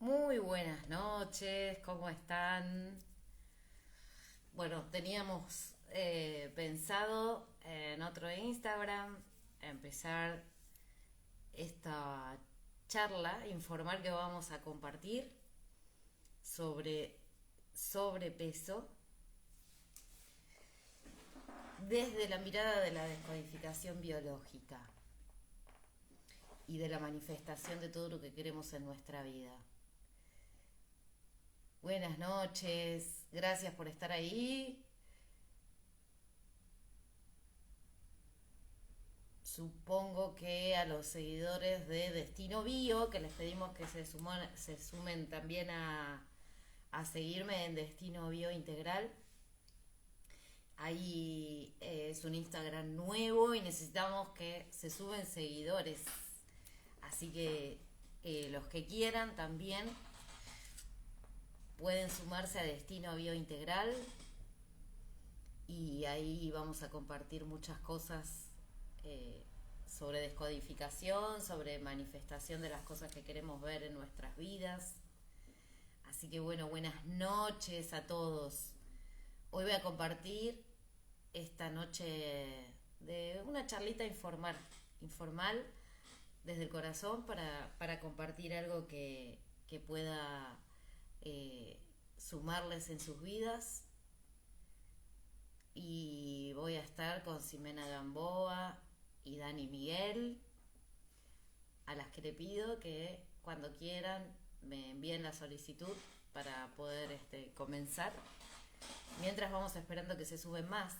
Muy buenas noches, ¿cómo están? Bueno, teníamos pensado en otro Instagram empezar esta charla, informar que vamos a compartir sobre sobrepeso desde la mirada de la descodificación biológica y de la manifestación de todo lo que queremos en nuestra vida. Buenas noches, gracias por estar ahí. Supongo que a los seguidores de Destino Bio, que les pedimos que se sumen también a seguirme en Destino Bio Integral. Ahí es un Instagram nuevo y necesitamos que se suben seguidores. Así que los que quieran también pueden sumarse a Destino Bio Integral y ahí vamos a compartir muchas cosas sobre descodificación, sobre manifestación de las cosas que queremos ver en nuestras vidas. Así que bueno, buenas noches a todos. Hoy voy a compartir esta noche de una charlita informal desde el corazón para compartir algo que pueda sumarles en sus vidas. Y voy a estar con Ximena Gamboa y Dani Miguel, a las que le pido que cuando quieran me envíen la solicitud para poder comenzar. Mientras vamos esperando que se suben más.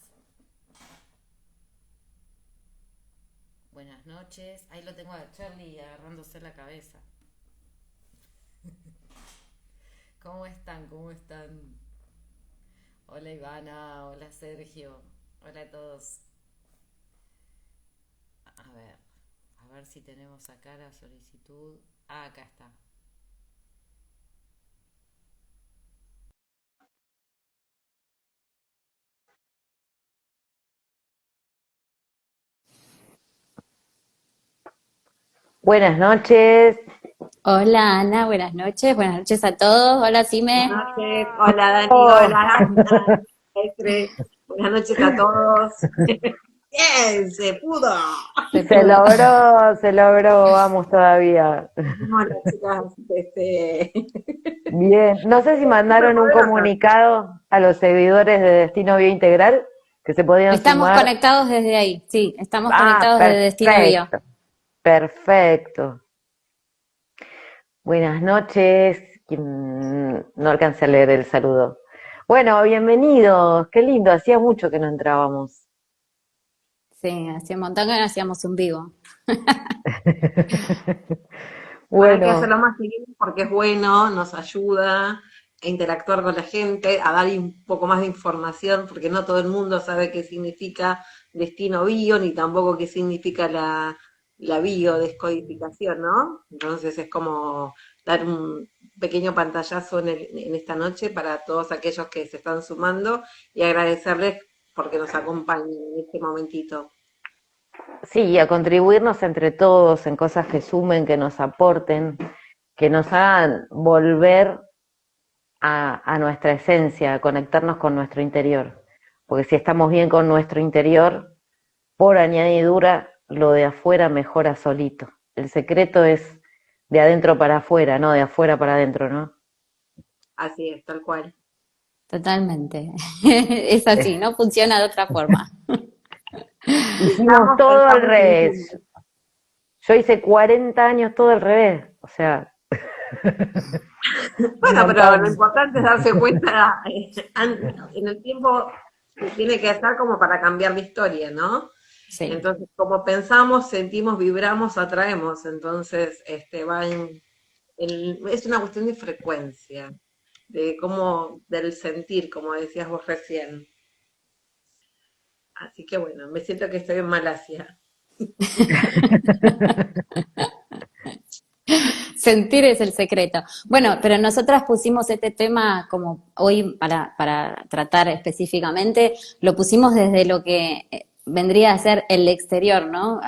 Buenas noches. Ahí lo tengo a Charlie agarrándose la cabeza. ¿Cómo están? ¿Cómo están? Hola Ivana, hola Sergio, hola a todos. A ver si tenemos acá la solicitud. Ah, acá está. Buenas noches. Hola Ana, buenas noches a todos. Hola Buenas Sime. noches, hola Dani, Oh, hola Ana, Estre. Buenas noches a todos. Bien, se pudo. Se pudo. se logró, vamos todavía. Hola chicas, Bien, no sé si mandaron un superpoderosas. comunicado a los seguidores de Destino Bio Integral que se podían Estamos sumar. conectados desde ahí, sí, estamos Ah, conectados desde Destino Bio. perfecto, perfecto. Buenas noches. No alcancé a leer el saludo. Bueno, bienvenidos. Qué lindo, hacía mucho que no entrábamos. Sí, hacía un montón que no hacíamos un vivo. Bueno, hay que Bueno, hacerlo más seguido porque es bueno, nos ayuda a interactuar con la gente, a dar un poco más de información, porque no todo el mundo sabe qué significa destino bio, ni tampoco qué significa la biodescodificación, ¿no? Entonces es como dar un pequeño pantallazo en esta noche para todos aquellos que se están sumando y agradecerles porque nos acompañan en este momentito. sí, a contribuirnos entre todos en cosas que sumen, que nos aporten, que nos hagan volver a nuestra esencia, a conectarnos con nuestro interior. Porque si estamos bien con nuestro interior, por añadidura, lo de afuera mejora solito. El secreto es de adentro para afuera, no de afuera para adentro, ¿no? Así es, tal cual. Totalmente. Es así, no funciona de otra forma. Hicimos Estamos, todo al estamos revés. eligiendo. Yo hice 40 años todo al revés. O sea, un Bueno, pero lo montón. importante es darse cuenta en el tiempo que tiene que estar como para cambiar la historia, ¿no? Sí, Entonces, como pensamos, sentimos, vibramos, atraemos. Entonces, es una cuestión de frecuencia, de cómo, del sentir, como decías vos recién. Así que bueno, me siento que estoy en Malasia. sentir es el secreto. Bueno, pero nosotras pusimos este tema como hoy para tratar específicamente, lo pusimos desde lo que vendría a ser el exterior, ¿no?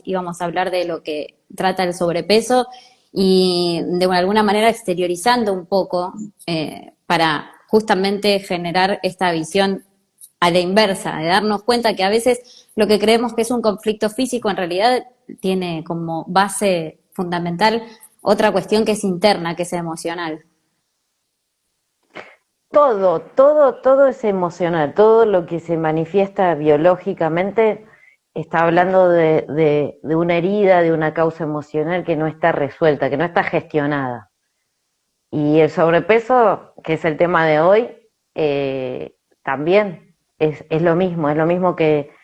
Íbamos a hablar de lo que trata el sobrepeso y de alguna manera exteriorizando un poco para justamente generar esta visión a la inversa, de darnos cuenta que a veces lo que creemos que es un conflicto físico en realidad tiene como base fundamental otra cuestión que es interna, que es emocional. Todo es emocional, todo lo que se manifiesta biológicamente está hablando de una herida, de una causa emocional que no está resuelta, que no está gestionada. Y el sobrepeso, que es el tema de hoy, también es lo mismo que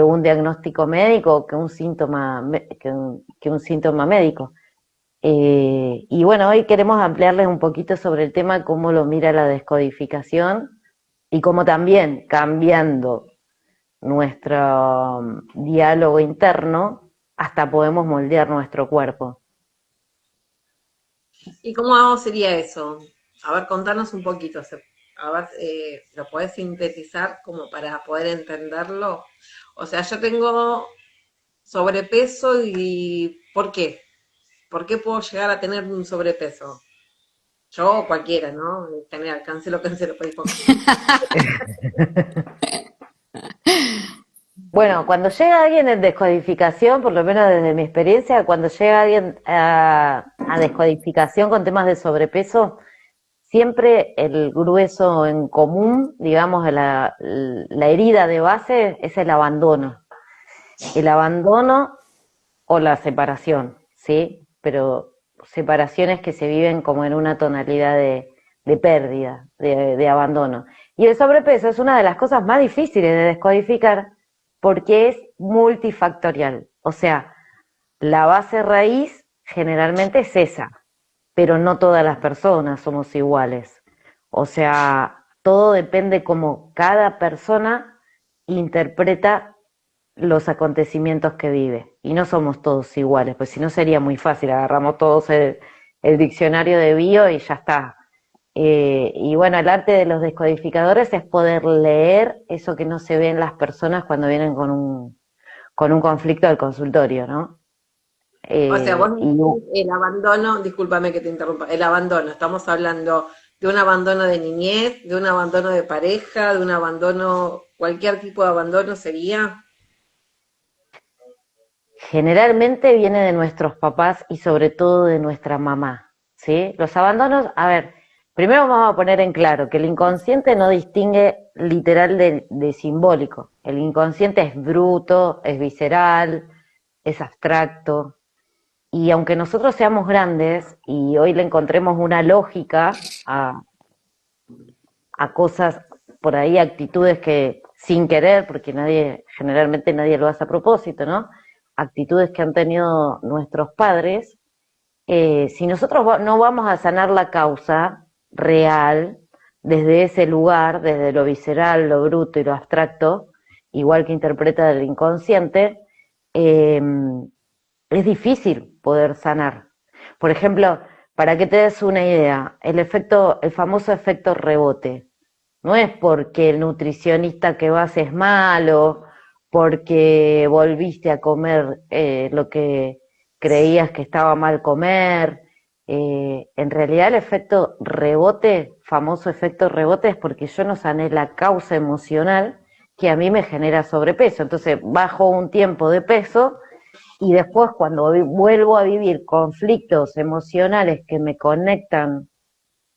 un diagnóstico médico, que un síntoma, que un síntoma médico. Y bueno, hoy queremos ampliarles un poquito sobre el tema, cómo lo mira la descodificación y cómo también cambiando nuestro diálogo interno, hasta podemos moldear nuestro cuerpo. ¿Y cómo sería eso? A ver, contanos un poquito. A ver, ¿lo podés sintetizar como para poder entenderlo? O sea, yo tengo sobrepeso y ¿por qué? ¿Por qué puedo llegar a tener un sobrepeso? Yo o cualquiera, ¿no? En general, cancelo, por favor. Bueno, cuando llega alguien en descodificación, por lo menos desde mi experiencia, cuando llega alguien a descodificación con temas de sobrepeso, siempre el grueso en común, digamos, la herida de base es el abandono. El abandono o la separación, ¿sí? Pero separaciones que se viven como en una tonalidad de pérdida, de abandono. Y el sobrepeso es una de las cosas más difíciles de descodificar porque es multifactorial. O sea, la base raíz generalmente es esa, pero no todas las personas somos iguales. O sea, todo depende cómo cada persona interpreta los acontecimientos que vive. Y no somos todos iguales, pues si no sería muy fácil, agarramos todos el diccionario de bio y ya está. Y bueno, el arte de los descodificadores es poder leer eso que no se ve en las personas cuando vienen con un conflicto al consultorio, ¿no? O sea, vos Y el abandono, discúlpame que te interrumpa, el abandono, estamos hablando de un abandono de niñez, de un abandono de pareja, de un abandono, cualquier tipo de abandono sería. generalmente viene de nuestros papás y sobre todo de nuestra mamá, ¿sí? Los abandonos, a ver, primero vamos a poner en claro que el inconsciente no distingue literal de simbólico. El inconsciente es bruto, es visceral, es abstracto. Y aunque nosotros seamos grandes y hoy le encontremos una lógica a cosas, por ahí actitudes que sin querer, porque generalmente nadie lo hace a propósito, ¿no? Actitudes que han tenido nuestros padres, si nosotros no vamos a sanar la causa real desde ese lugar, desde lo visceral, lo bruto y lo abstracto, igual que interpreta el inconsciente, es difícil poder sanar. Por ejemplo, para que te des una idea, el famoso efecto rebote. No es porque el nutricionista que vas es malo, porque volviste a comer lo que creías que estaba mal comer. En realidad el efecto rebote, famoso efecto rebote, es porque yo no sané la causa emocional que a mí me genera sobrepeso. Entonces bajo un tiempo de peso y después cuando vuelvo a vivir conflictos emocionales que me conectan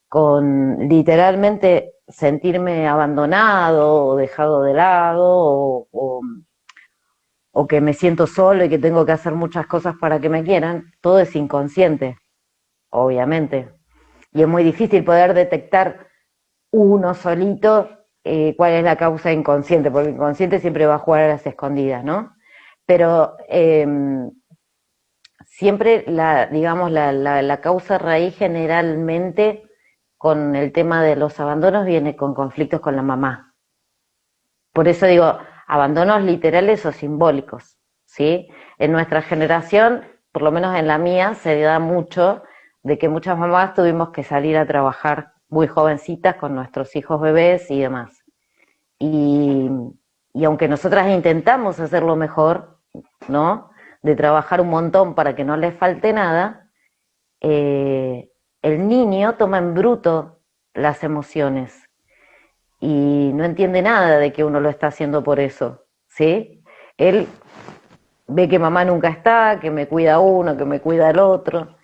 con literalmente sentirme abandonado o dejado de lado o que me siento solo y que tengo que hacer muchas cosas para que me quieran, todo es inconsciente, obviamente. Y es muy difícil poder detectar uno solito cuál es la causa inconsciente, porque el inconsciente siempre va a jugar a las escondidas, ¿no? Pero siempre digamos, la causa raíz generalmente con el tema de los abandonos viene con conflictos con la mamá. Por eso digo, abandonos literales o simbólicos, ¿sí? En nuestra generación, por lo menos en la mía, se da mucho de que muchas mamás tuvimos que salir a trabajar muy jovencitas con nuestros hijos bebés y demás. Y, y aunque nosotras intentamos hacerlo mejor, ¿no? De trabajar un montón para que no les falte nada, el niño toma en bruto las emociones y no entiende nada de que uno lo está haciendo por eso, ¿sí? Él ve que mamá nunca está, que me cuida uno, que me cuida el otro,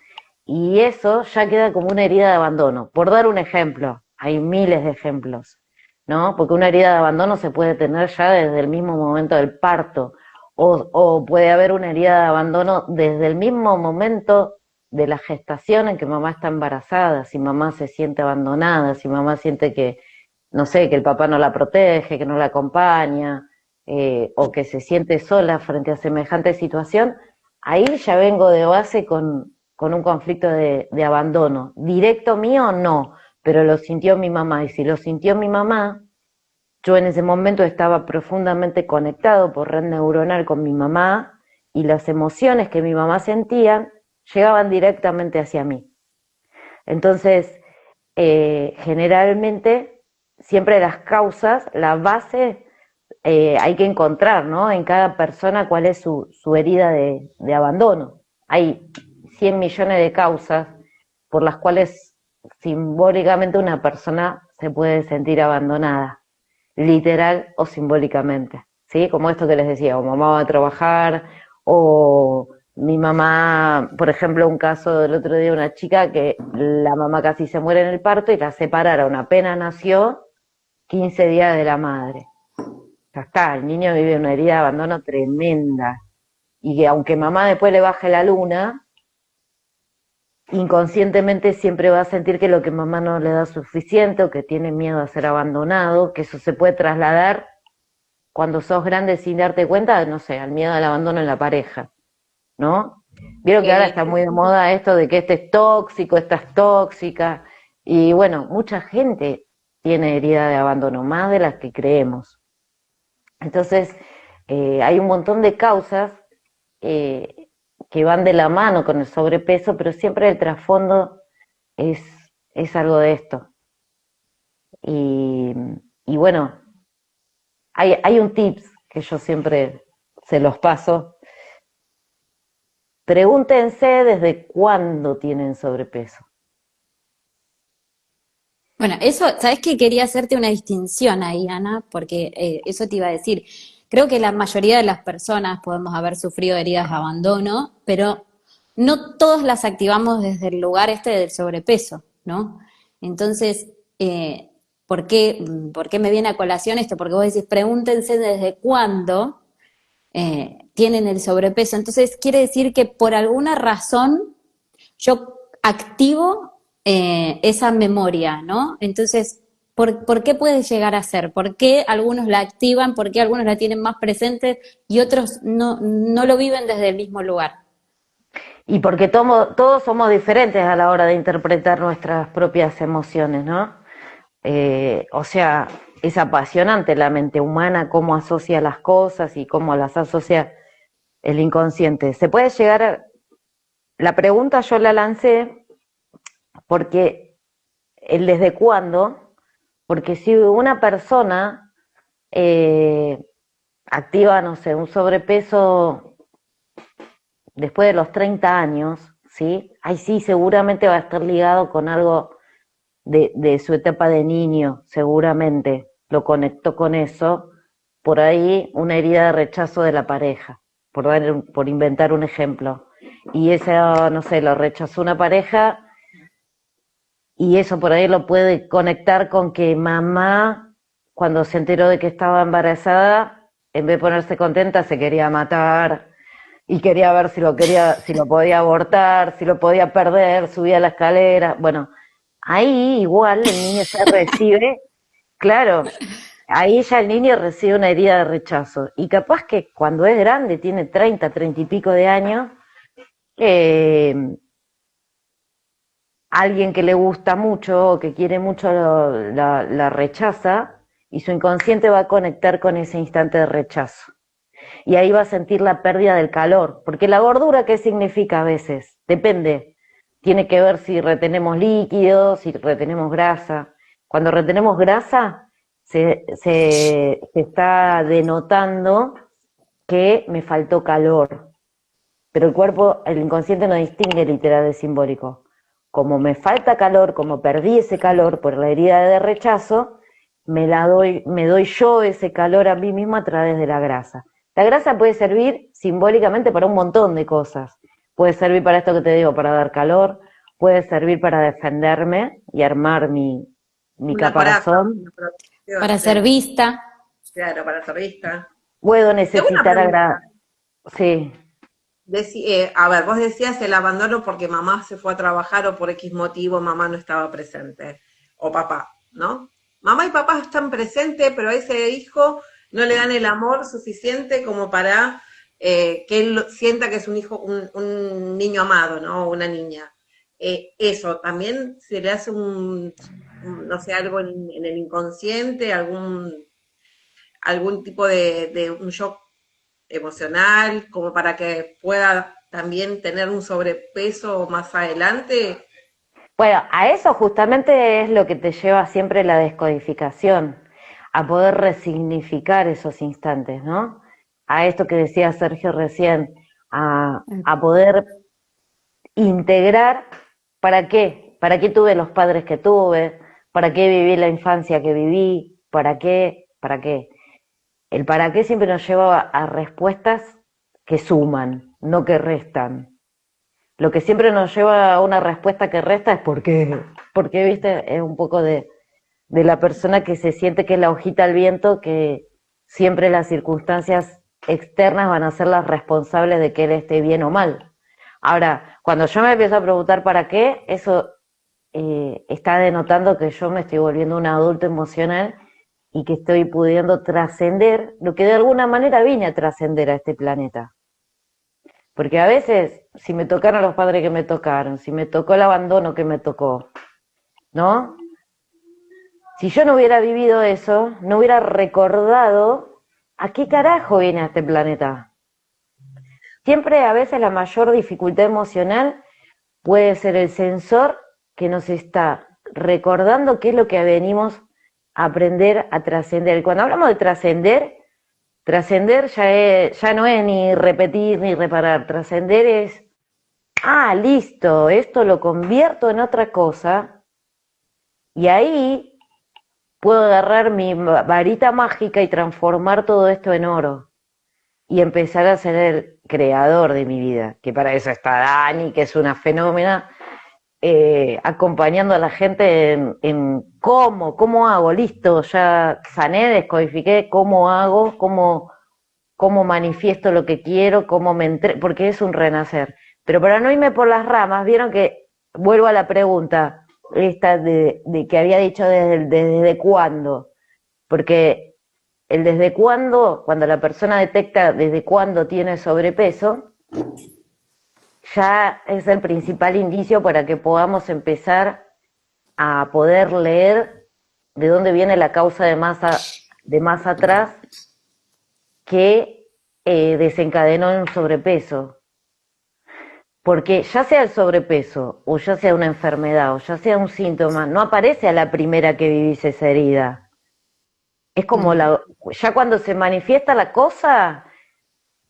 y eso ya queda como una herida de abandono. Por dar un ejemplo, hay miles de ejemplos, ¿no? Porque una herida de abandono se puede tener ya desde el mismo momento del parto, o puede haber una herida de abandono desde el mismo momento de la gestación en que mamá está embarazada, si mamá se siente abandonada, si mamá siente que, no sé, que el papá no la protege, que no la acompaña, o que se siente sola frente a semejante situación, ahí ya vengo de base con un conflicto de abandono. Directo mío, no, pero lo sintió mi mamá, y si lo sintió mi mamá, yo en ese momento estaba profundamente conectado por red neuronal con mi mamá, y las emociones que mi mamá sentía llegaban directamente hacia mí. Entonces, generalmente, siempre las causas, la base, hay que encontrar, ¿no? En cada persona cuál es su herida de abandono. Hay 100 millones de causas por las cuales simbólicamente una persona se puede sentir abandonada, literal o simbólicamente, ¿sí? Como esto que les decía, o mamá va a trabajar, o mi mamá, por ejemplo, un caso del otro día, una chica que la mamá casi se muere en el parto y la separaron, apenas nació, 15 días de la madre. Ya está, el niño vive una herida de abandono tremenda, y que aunque mamá después le baje la luna, inconscientemente siempre va a sentir que lo que mamá no le da suficiente, o que tiene miedo a ser abandonado, que eso se puede trasladar cuando sos grande sin darte cuenta, no sé, al miedo al abandono en la pareja, ¿no? Vieron que ahora está muy de moda esto de que este es tóxico, esta es tóxica, y bueno, mucha gente tiene herida de abandono, más de las que creemos. Entonces, hay un montón de causas eh, que van de la mano con el sobrepeso, pero siempre el trasfondo es, es algo de esto. Y, y bueno, hay un tips que yo siempre se los paso. Pregúntense desde cuándo tienen sobrepeso. Bueno, eso, ¿sabes qué? Quería hacerte una distinción ahí, Ana, porque eso te iba a decir. Creo que la mayoría de las personas podemos haber sufrido heridas de abandono, pero no todos las activamos desde el lugar este del sobrepeso, ¿no? Entonces, por qué me viene a colación esto? Porque vos decís, pregúntense desde cuándo tienen el sobrepeso. Entonces, quiere decir que por alguna razón yo activo esa memoria, ¿no? Entonces, por qué puede llegar a ser? ¿Por qué algunos la activan? ¿Por qué algunos la tienen más presente y otros no lo viven desde el mismo lugar? Y porque todos somos diferentes a la hora de interpretar nuestras propias emociones, ¿no? O sea, es apasionante la mente humana, cómo asocia las cosas y cómo las asocia el inconsciente. Se puede llegar a... La pregunta yo la lancé porque el desde cuándo, porque si una persona activa, no sé, un sobrepeso después de los 30 años, ¿sí? Ahí sí seguramente va a estar ligado con algo de su etapa de niño, seguramente lo conectó con eso, por ahí una herida de rechazo de la pareja, por inventar un ejemplo. Y esa, no sé, lo rechazó una pareja, y eso por ahí lo puede conectar con que mamá, cuando se enteró de que estaba embarazada, en vez de ponerse contenta, se quería matar y quería ver si lo podía abortar, si lo podía perder, subía la escalera. Bueno, ahí igual el niño ya recibe, claro, ahí ya el niño recibe una herida de rechazo. Y capaz que cuando es grande, tiene 30 y pico de años, eh, alguien que le gusta mucho o que quiere mucho la rechaza, y su inconsciente va a conectar con ese instante de rechazo. Y ahí va a sentir la pérdida del calor, porque la gordura, ¿qué significa a veces? Depende, tiene que ver si retenemos líquidos, si retenemos grasa. Cuando retenemos grasa, se está denotando que me faltó calor, pero el cuerpo, el inconsciente no distingue literal de simbólico. como me falta calor, como perdí ese calor por la herida de rechazo, me doy yo ese calor a mí misma a través de la grasa. La grasa puede servir simbólicamente para un montón de cosas. Puede servir para esto que te digo, para dar calor, puede servir para defenderme y armar mi Una coraza, caparazón. una protección, Para ser vista. claro, para ser vista. Puedo Tengo una necesitar pregunta. sí, A ver, vos decías el abandono porque mamá se fue a trabajar o por X motivo mamá no estaba presente, o papá, ¿no? Mamá y papá están presentes, pero a ese hijo no le dan el amor suficiente como para que él sienta que es un hijo, un niño amado, ¿no? O una niña. Eso, también se le hace no sé, algo en el inconsciente, algún tipo de un shock emocional, como para que pueda también tener un sobrepeso más adelante. bueno, a eso justamente es lo que te lleva siempre la descodificación, a poder resignificar esos instantes, ¿no? A esto que decía Sergio recién, a poder integrar para qué, para qué tuve los padres que tuve, para qué viví la infancia que viví, para qué. El para qué siempre nos lleva a respuestas que suman, no que restan. Lo que siempre nos lleva a una respuesta que resta es ¿por qué? Porque, viste, es un poco de la persona que se siente que es la hojita al viento, que siempre las circunstancias externas van a ser las responsables de que él esté bien o mal. Ahora, cuando yo me empiezo a preguntar para qué, eso está denotando que yo me estoy volviendo un adulto emocional y que estoy pudiendo trascender lo que de alguna manera vine a trascender a este planeta. Porque a veces, si me tocaron los padres que me tocaron, si me tocó el abandono que me tocó, ¿no? Si yo no hubiera vivido eso, no hubiera recordado a qué carajo vine a este planeta. Siempre a veces la mayor dificultad emocional puede ser el sensor que nos está recordando qué es lo que venimos a aprender a trascender. Cuando hablamos de trascender, trascender ya no es ni repetir ni reparar. Trascender es, listo, esto lo convierto en otra cosa y ahí puedo agarrar mi varita mágica y transformar todo esto en oro y empezar a ser el creador de mi vida, que para eso está Dani, que es una fenómena, acompañando a la gente en cómo hago, listo, ya sané, descodifiqué, cómo hago, cómo manifiesto lo que quiero, porque es un renacer. Pero para no irme por las ramas, vieron que, vuelvo a la pregunta, esta de que había dicho desde cuándo, porque el desde cuándo, cuando la persona detecta desde cuándo tiene sobrepeso, ya es el principal indicio para que podamos empezar a poder leer de dónde viene la causa de más atrás que desencadenó en un sobrepeso. Porque ya sea el sobrepeso, o ya sea una enfermedad, o ya sea un síntoma, no aparece a la primera que vivís esa herida. Es como ya cuando se manifiesta la cosa,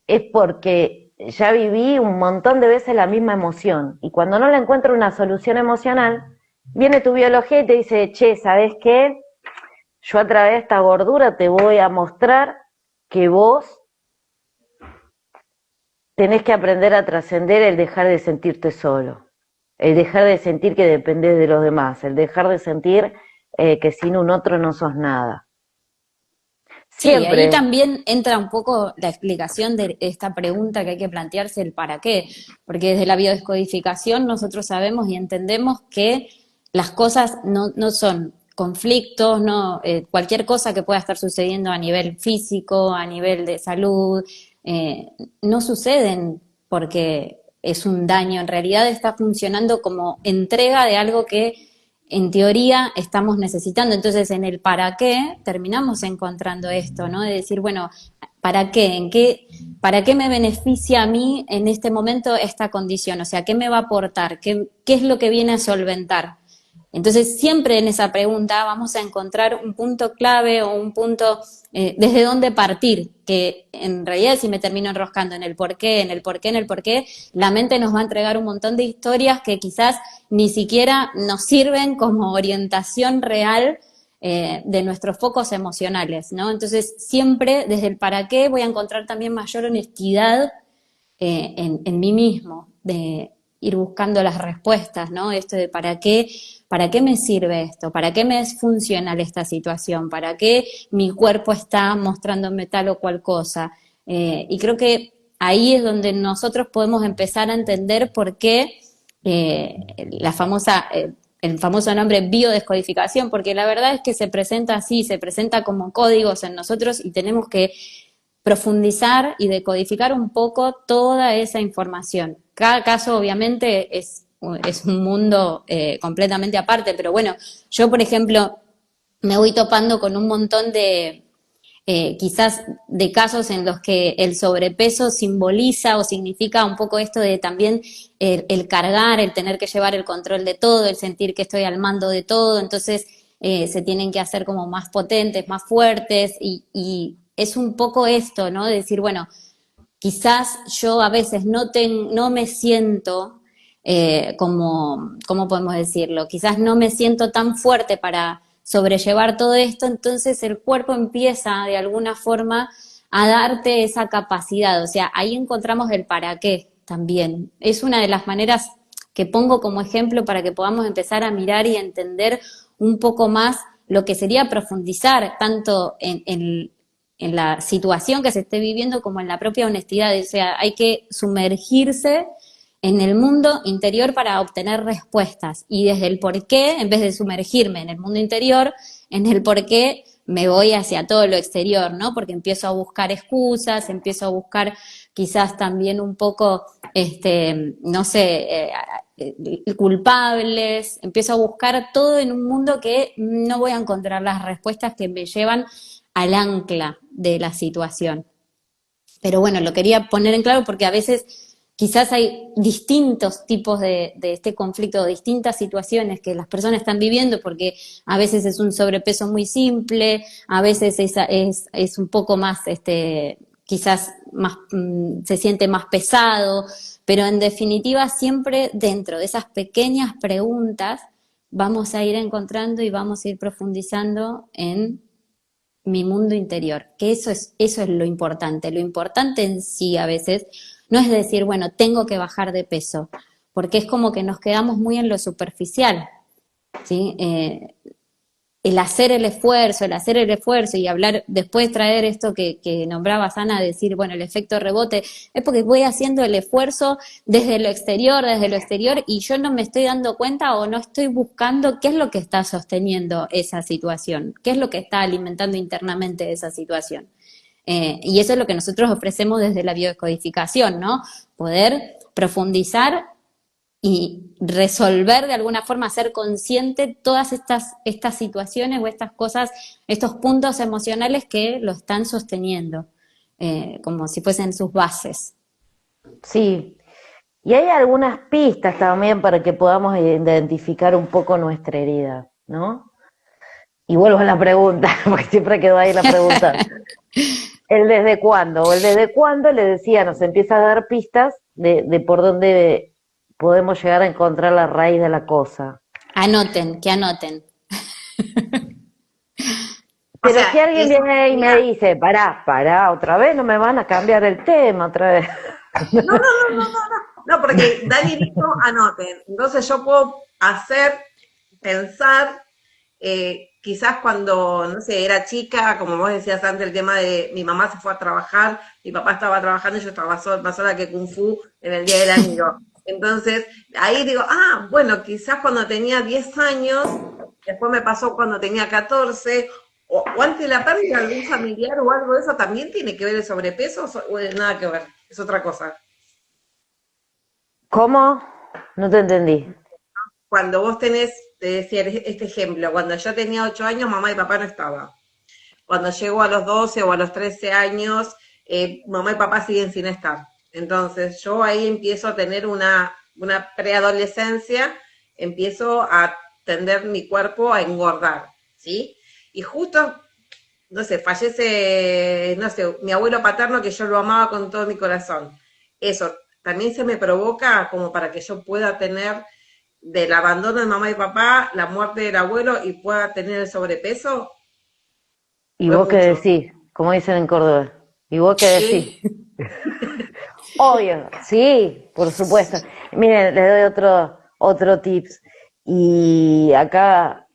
es porque ya viví un montón de veces la misma emoción. Y cuando no le encuentro una solución emocional, viene tu biología y te dice, che, ¿sabés qué? Yo a través de esta gordura te voy a mostrar que vos tenés que aprender a trascender el dejar de sentirte solo, el dejar de sentir que dependés de los demás, el dejar de sentir que sin un otro no sos nada. Sí, ahí Siempre. también entra un poco la explicación de esta pregunta que hay que plantearse, el para qué, porque desde la biodescodificación nosotros sabemos y entendemos que las cosas no son conflictos, cualquier cosa que pueda estar sucediendo a nivel físico, a nivel de salud, no suceden porque es un daño, en realidad está funcionando como entrega de algo que en teoría estamos necesitando. Entonces, en el para qué terminamos encontrando esto, ¿no? De decir, bueno, ¿para qué? ¿Para qué me beneficia a mí en este momento esta condición? O sea, ¿qué me va a aportar? ¿Qué es lo que viene a solventar? Entonces, siempre en esa pregunta vamos a encontrar un punto clave o un punto desde dónde partir, que en realidad si me termino enroscando en el porqué, en el porqué, en el porqué, la mente nos va a entregar un montón de historias que quizás ni siquiera nos sirven como orientación real de nuestros focos emocionales, ¿no? Entonces, siempre desde el para qué voy a encontrar también mayor honestidad en mí mismo, de ir buscando las respuestas, ¿no? Esto de para qué me sirve esto, para qué me es funcional esta situación, para qué mi cuerpo está mostrándome tal o cual cosa. Y creo que ahí es donde nosotros podemos empezar a entender por qué la famosa, el famoso nombre biodescodificación, porque la verdad es que se presenta así, se presenta como códigos en nosotros y tenemos que profundizar y decodificar un poco toda esa información. Cada caso obviamente es un mundo completamente aparte, pero bueno, yo por ejemplo me voy topando con un montón de quizás de casos en los que el sobrepeso simboliza o significa un poco esto de también el cargar, el tener que llevar el control de todo, el sentir que estoy al mando de todo, entonces se tienen que hacer como más potentes, más fuertes y es un poco esto, ¿no? De decir, bueno, quizás yo a veces no me siento ¿cómo podemos decirlo? Quizás no me siento tan fuerte para sobrellevar todo esto, entonces el cuerpo empieza de alguna forma a darte esa capacidad, o sea, ahí encontramos el para qué también. Es una de las maneras que pongo como ejemplo para que podamos empezar a mirar y entender un poco más lo que sería profundizar tanto en la situación que se esté viviendo como en la propia honestidad, o sea, hay que sumergirse en el mundo interior para obtener respuestas y desde el por qué, en vez de sumergirme en el mundo interior, en el por qué me voy hacia todo lo exterior, ¿no? Porque empiezo a buscar excusas, empiezo a buscar quizás también un poco, no sé, culpables, empiezo a buscar todo en un mundo que no voy a encontrar las respuestas que me llevan al ancla de la situación. Pero bueno, lo quería poner en claro porque a veces quizás hay distintos tipos de este conflicto, distintas situaciones que las personas están viviendo, porque a veces es un sobrepeso muy simple, a veces es un poco más, quizás más, se siente más pesado, pero en definitiva siempre dentro de esas pequeñas preguntas vamos a ir encontrando y vamos a ir profundizando en mi mundo interior, que eso es lo importante. Lo importante en sí a veces no es decir, bueno, tengo que bajar de peso, porque es como que nos quedamos muy en lo superficial, ¿sí? El hacer el esfuerzo y hablar, después traer esto que nombrabas, Ana, decir, bueno, el efecto rebote, es porque voy haciendo el esfuerzo desde lo exterior, y yo no me estoy dando cuenta o no estoy buscando qué es lo que está sosteniendo esa situación, qué es lo que está alimentando internamente esa situación. Y eso es lo que nosotros ofrecemos desde la biodescodificación, ¿no? Poder profundizar y resolver de alguna forma, ser consciente todas estas situaciones o estas cosas, estos puntos emocionales que lo están sosteniendo, como si fuesen sus bases. Sí, y hay algunas pistas también para que podamos identificar un poco nuestra herida, ¿no? Y vuelvo a la pregunta, porque siempre quedó ahí la pregunta. El desde cuándo, o el desde cuándo le decía, nos empieza a dar pistas de por dónde podemos llegar a encontrar la raíz de la cosa. Anoten, que anoten. O Pero sea, si alguien eso viene y me sería, dice, pará, otra vez no me van a cambiar el tema, otra vez. no, porque Dani dijo anoten. Entonces yo puedo pensar, quizás cuando, no sé, era chica, como vos decías antes, el tema de mi mamá se fue a trabajar, mi papá estaba trabajando y yo estaba más sola que Kung Fu en el Día del Amigo. Entonces, ahí digo, bueno, quizás cuando tenía 10 años, después me pasó cuando tenía 14, o ante la pérdida de algún familiar o algo de eso, ¿también tiene que ver el sobrepeso o nada que ver? Es otra cosa. ¿Cómo? No te entendí. Cuando vos te decía este ejemplo, cuando yo tenía 8 años, mamá y papá no estaban. Cuando llego a los 12 o a los 13 años, mamá y papá siguen sin estar. Entonces yo ahí empiezo a tener una preadolescencia, empiezo a tender mi cuerpo a engordar, ¿sí? Y justo, no sé, fallece, no sé, mi abuelo paterno que yo lo amaba con todo mi corazón. Eso también se me provoca como para que yo pueda tener del abandono de mamá y papá, la muerte del abuelo y pueda tener el sobrepeso, ¿Y o es vos qué mucho. decís? Como dicen en Córdoba. ¿Y vos qué decís? Sí. Obvio, sí, por supuesto. Miren, les doy otro tips. Y acá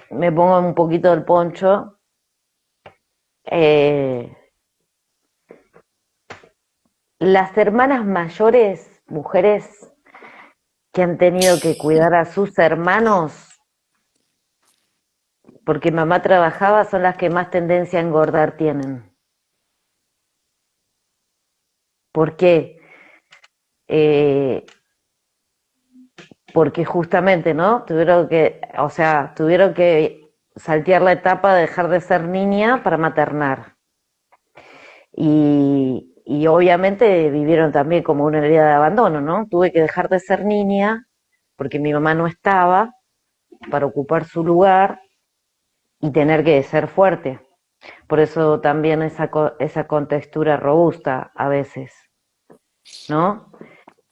me pongo un poquito el poncho. Eh, las hermanas mayores, mujeres que han tenido que cuidar a sus hermanos, porque mamá trabajaba, son las que más tendencia a engordar tienen. ¿Por qué? Eh, porque justamente, ¿no? Tuvieron que saltear la etapa de dejar de ser niña para maternar. Y obviamente vivieron también como una herida de abandono, ¿no? Tuve que dejar de ser niña porque mi mamá no estaba para ocupar su lugar y tener que ser fuerte. Por eso también esa contextura robusta a veces, ¿no?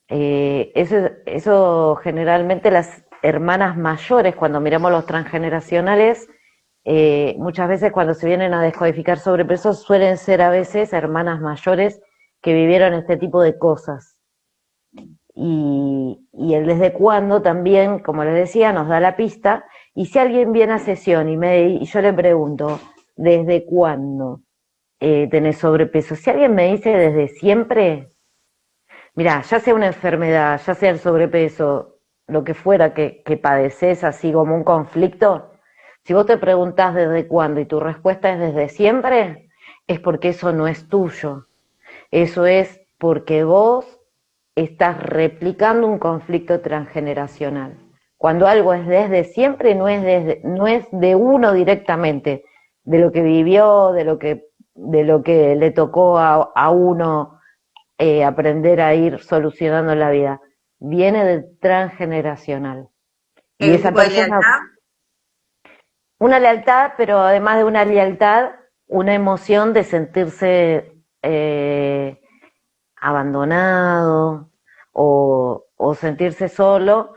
Eso generalmente las hermanas mayores, cuando miramos los transgeneracionales, muchas veces cuando se vienen a descodificar sobrepeso, suelen ser a veces hermanas mayores que vivieron este tipo de cosas. Y el desde cuándo también, como les decía, nos da la pista. Y si alguien viene a sesión y yo le pregunto, ¿desde cuándo tenés sobrepeso? Si alguien me dice desde siempre, mira, ya sea una enfermedad, ya sea el sobrepeso, lo que fuera que padeces así como un conflicto, si vos te preguntás desde cuándo y tu respuesta es desde siempre, es porque eso no es tuyo. Eso es porque vos estás replicando un conflicto transgeneracional. Cuando algo es desde siempre, no es de uno directamente, de lo que vivió, de lo que le tocó a uno aprender a ir solucionando la vida. Viene del transgeneracional. ¿Hay Y un esa tipo de persona, lealtad? una lealtad, pero además de una lealtad, una emoción de sentirse abandonado o sentirse solo,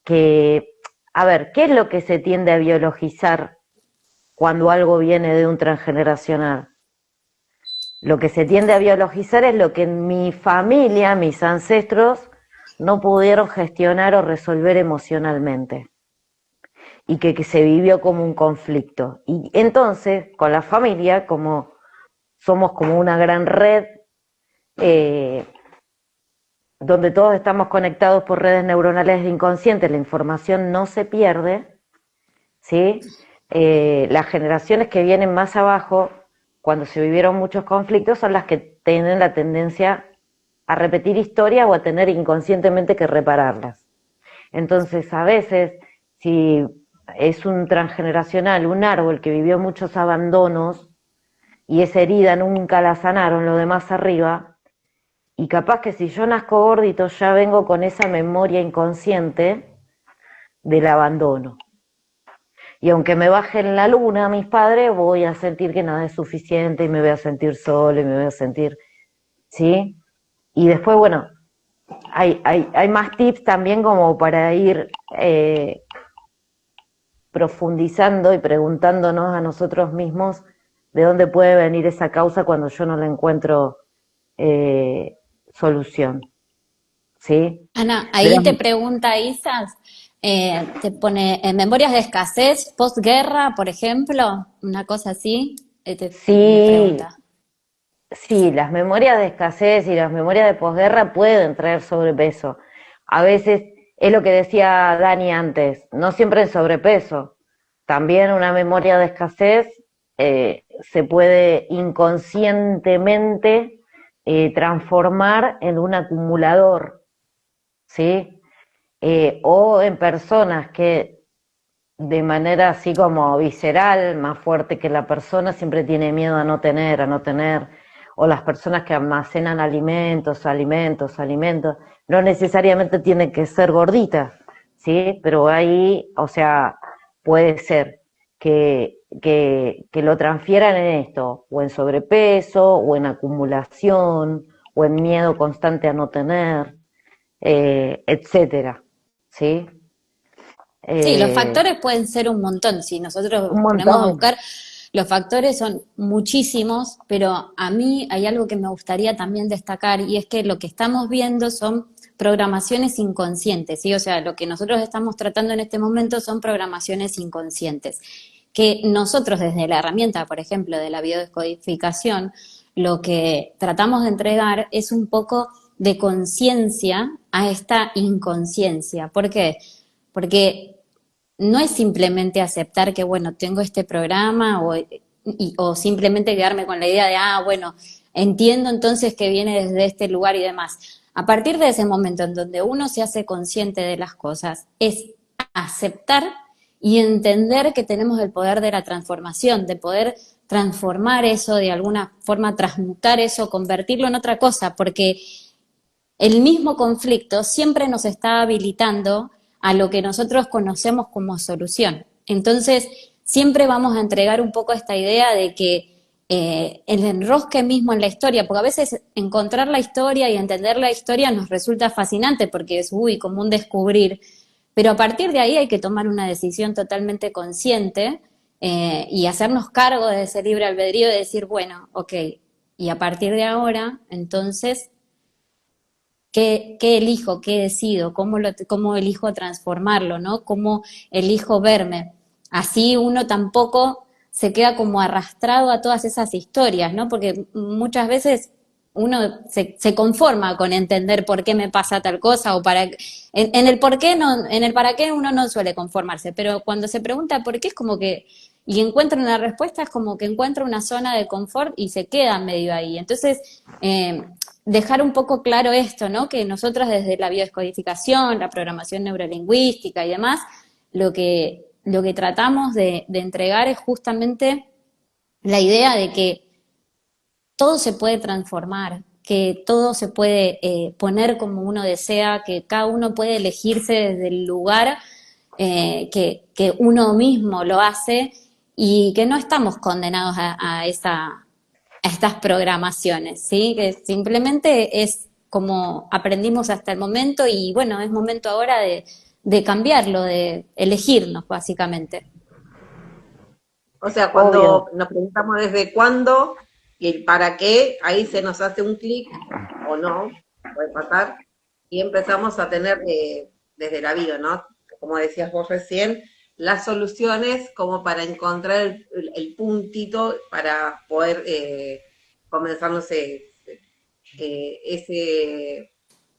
que, a ver, ¿qué es lo que se tiende a biologizar cuando algo viene de un transgeneracional? Lo que se tiende a biologizar es lo que en mi familia, mis ancestros, no pudieron gestionar o resolver emocionalmente y que se vivió como un conflicto. Y entonces, con la familia, como somos como una gran red, eh, donde todos estamos conectados por redes neuronales inconscientes, la información no se pierde, ¿sí? Las generaciones que vienen más abajo, cuando se vivieron muchos conflictos, son las que tienen la tendencia a repetir historias o a tener inconscientemente que repararlas. Entonces, a veces, si es un transgeneracional, un árbol que vivió muchos abandonos y esa herida nunca la sanaron, lo demás arriba, y capaz que si yo nazco gordito ya vengo con esa memoria inconsciente del abandono. Y aunque me baje en la luna mis padres, voy a sentir que nada es suficiente y me voy a sentir solo y me voy a sentir, ¿sí? Y después, bueno, hay más tips también como para ir profundizando y preguntándonos a nosotros mismos de dónde puede venir esa causa cuando yo no le encuentro solución, ¿sí? Ana, De ahí las- te pregunta Isas, te pone en memorias de escasez, posguerra, por ejemplo, una cosa así, me sí, pregunta. sí, las memorias de escasez y las memorias de posguerra pueden traer sobrepeso. A veces es lo que decía Dani antes, no siempre en sobrepeso. También una memoria de escasez se puede inconscientemente transformar en un acumulador, ¿sí? O en personas que de manera así como visceral, más fuerte que la persona, siempre tiene miedo a no tener, o las personas que almacenan alimentos, no necesariamente tienen que ser gorditas, ¿sí? Pero ahí, o sea, puede ser que lo transfieran en esto, o en sobrepeso, o en acumulación, o en miedo constante a no tener, etcétera, ¿sí? Sí, los Eh, factores pueden ser un montón. Si nosotros un ponemos a montón. buscar, los factores son muchísimos, pero a mí hay algo que me gustaría también destacar y es que lo que estamos viendo son programaciones inconscientes, ¿sí? O sea, lo que nosotros estamos tratando en este momento son programaciones inconscientes, que nosotros desde la herramienta, por ejemplo, de la biodescodificación, lo que tratamos de entregar es un poco de conciencia a esta inconsciencia. ¿Por qué? Porque no es simplemente aceptar que, bueno, tengo este programa o simplemente quedarme con la idea de, bueno, entiendo entonces que viene desde este lugar y demás. A partir de ese momento en donde uno se hace consciente de las cosas, es aceptar y entender que tenemos el poder de la transformación, de poder transformar eso, de alguna forma transmutar eso, convertirlo en otra cosa, porque el mismo conflicto siempre nos está habilitando a lo que nosotros conocemos como solución. Entonces, siempre vamos a entregar un poco esta idea de que el enrosque mismo en la historia, porque a veces encontrar la historia y entender la historia nos resulta fascinante porque es, como un descubrir, pero a partir de ahí hay que tomar una decisión totalmente consciente y hacernos cargo de ese libre albedrío de decir, bueno, ok, y a partir de ahora, entonces qué elijo, qué decido, cómo elijo transformarlo, ¿no? Cómo elijo verme. Así uno tampoco se queda como arrastrado a todas esas historias, ¿no? Porque muchas veces uno se conforma con entender por qué me pasa tal cosa o en el por qué no, en el para qué uno no suele conformarse, pero cuando se pregunta por qué es como que y encuentra una respuesta, es como que encuentra una zona de confort y se queda medio ahí. Entonces, dejar un poco claro esto, ¿no? Que nosotros desde la biodescodificación, la programación neurolingüística y demás, lo que tratamos de entregar es justamente la idea de que todo se puede transformar, que todo se puede poner como uno desea, que cada uno puede elegirse desde el lugar que uno mismo lo hace y que no estamos condenados a estas programaciones, ¿sí? Que simplemente es como aprendimos hasta el momento y bueno, es momento ahora de cambiarlo, de elegirnos básicamente. O sea, Obvio. cuando nos preguntamos desde cuándo y el para qué, ahí se nos hace un clic o no, puede pasar, y empezamos a tener desde la vida, ¿no? Como decías vos recién, las soluciones como para encontrar el puntito para poder comenzar, no sé, ese,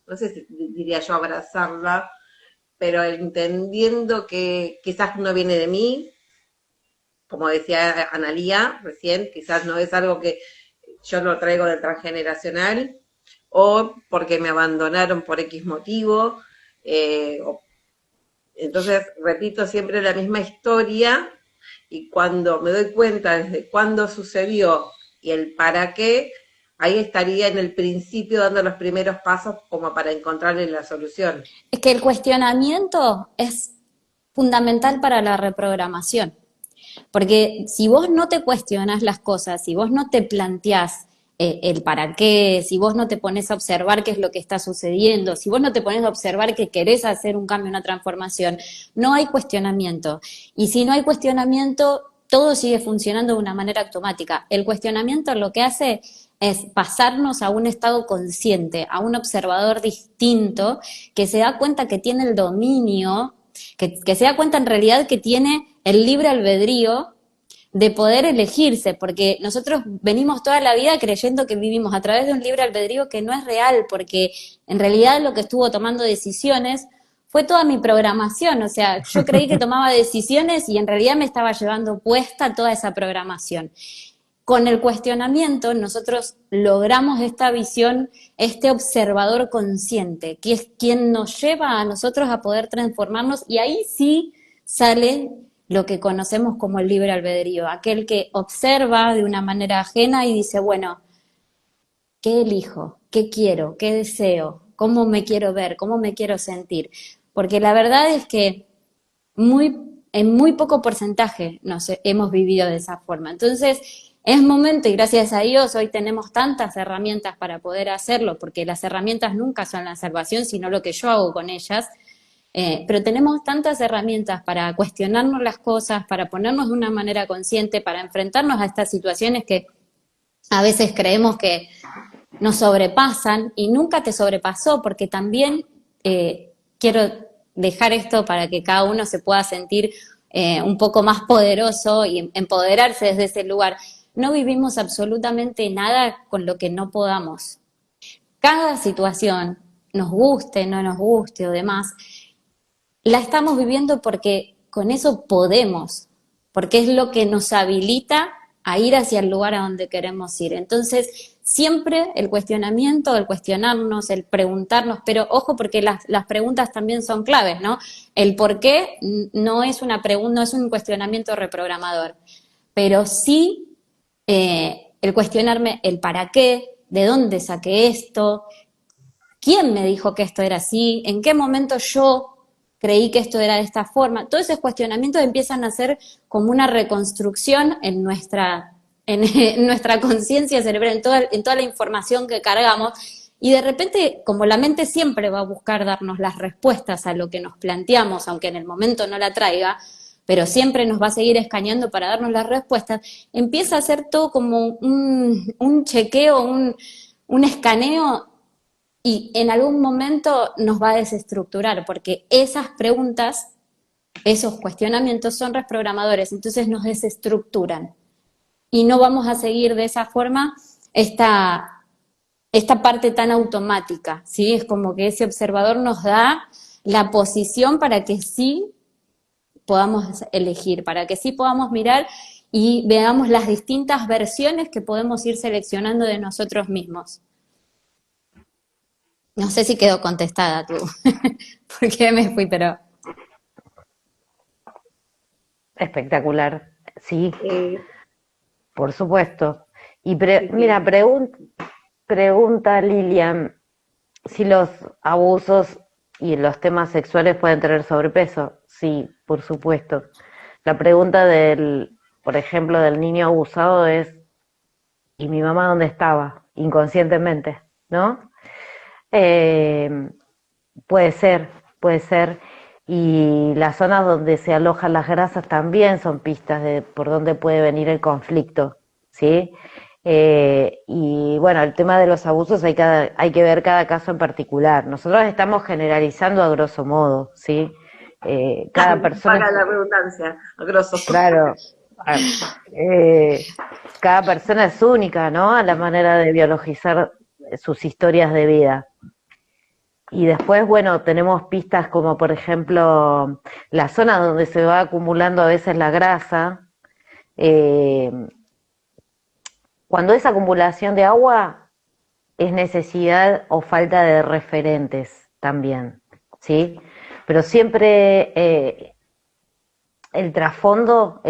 no sé si diría yo abrazarla, pero entendiendo que quizás no viene de mí, como decía Analía recién, quizás no es algo que yo lo traigo del transgeneracional, o porque me abandonaron por X motivo, entonces repito siempre la misma historia y cuando me doy cuenta desde cuándo sucedió y el para qué, ahí estaría en el principio dando los primeros pasos como para encontrarle la solución. Es que el cuestionamiento es fundamental para la reprogramación. Porque si vos no te cuestionás las cosas, si vos no te planteás el para qué, si vos no te pones a observar qué es lo que está sucediendo, si vos no te pones a observar que querés hacer un cambio, una transformación, no hay cuestionamiento. Y si no hay cuestionamiento, todo sigue funcionando de una manera automática. El cuestionamiento lo que hace es pasarnos a un estado consciente, a un observador distinto que se da cuenta que tiene el dominio, que se da cuenta en realidad que tiene el libre albedrío de poder elegirse, porque nosotros venimos toda la vida creyendo que vivimos a través de un libre albedrío que no es real, porque en realidad lo que estuvo tomando decisiones fue toda mi programación, o sea, yo creí que tomaba decisiones y en realidad me estaba llevando puesta toda esa programación. Con el cuestionamiento nosotros logramos esta visión, este observador consciente, que es quien nos lleva a nosotros a poder transformarnos y ahí sí sale lo que conocemos como el libre albedrío, aquel que observa de una manera ajena y dice, bueno, ¿qué elijo? ¿Qué quiero? ¿Qué deseo? ¿Cómo me quiero ver? ¿Cómo me quiero sentir? porque la verdad es que en muy poco porcentaje nos hemos vivido de esa forma. Entonces, es momento, y gracias a Dios hoy tenemos tantas herramientas para poder hacerlo, porque las herramientas nunca son la salvación, sino lo que yo hago con ellas. Pero tenemos tantas herramientas para cuestionarnos las cosas, para ponernos de una manera consciente, para enfrentarnos a estas situaciones que a veces creemos que nos sobrepasan y nunca te sobrepasó, porque también quiero dejar esto para que cada uno se pueda sentir un poco más poderoso y empoderarse desde ese lugar. No vivimos absolutamente nada con lo que no podamos. Cada situación, nos guste, no nos guste o demás, la estamos viviendo porque con eso podemos, porque es lo que nos habilita a ir hacia el lugar a donde queremos ir. Entonces, siempre el cuestionamiento, el cuestionarnos, el preguntarnos, pero ojo porque las preguntas también son claves, ¿no? El por qué no es una pregunta, no es un cuestionamiento reprogramador, pero sí el cuestionarme el para qué, de dónde saqué esto, quién me dijo que esto era así, en qué momento yo creí que esto era de esta forma. Todos esos cuestionamientos empiezan a ser como una reconstrucción en en nuestra conciencia cerebral, en toda la información que cargamos. Y de repente, como la mente siempre va a buscar darnos las respuestas a lo que nos planteamos, aunque en el momento no la traiga, pero siempre nos va a seguir escaneando para darnos las respuestas, empieza a ser todo como un chequeo, un escaneo, y en algún momento nos va a desestructurar, porque esas preguntas, esos cuestionamientos son reprogramadores, entonces nos desestructuran. Y no vamos a seguir de esa forma esta parte tan automática, ¿sí? Es como que ese observador nos da la posición para que sí podamos elegir, para que sí podamos mirar y veamos las distintas versiones que podemos ir seleccionando de nosotros mismos. No sé si quedó contestada tú, porque me fui, pero... Espectacular. Sí, Sí, por supuesto. Y sí, mira, sí. pregunta Lilian, si los abusos y los temas sexuales pueden tener sobrepeso. Sí, por supuesto. La pregunta por ejemplo, del niño abusado es, ¿y mi mamá dónde estaba? Inconscientemente, ¿no? Eh, puede ser, puede ser. Y las zonas donde se alojan las grasas también son pistas de por dónde puede venir el conflicto, ¿sí? Y bueno, el tema de los abusos hay que ver cada caso en particular. Nosotros estamos generalizando a grosso modo, ¿sí? Cada persona, Para la redundancia, a grosso. claro, ah, cada persona es única, ¿no? A la manera de biologizar sus historias de vida. Y después, bueno, tenemos pistas como por ejemplo la zona donde se va acumulando a veces la grasa. eh, Cuando es acumulación de agua, es necesidad o falta de referentes también, ¿sí? Pero siempre el trasfondo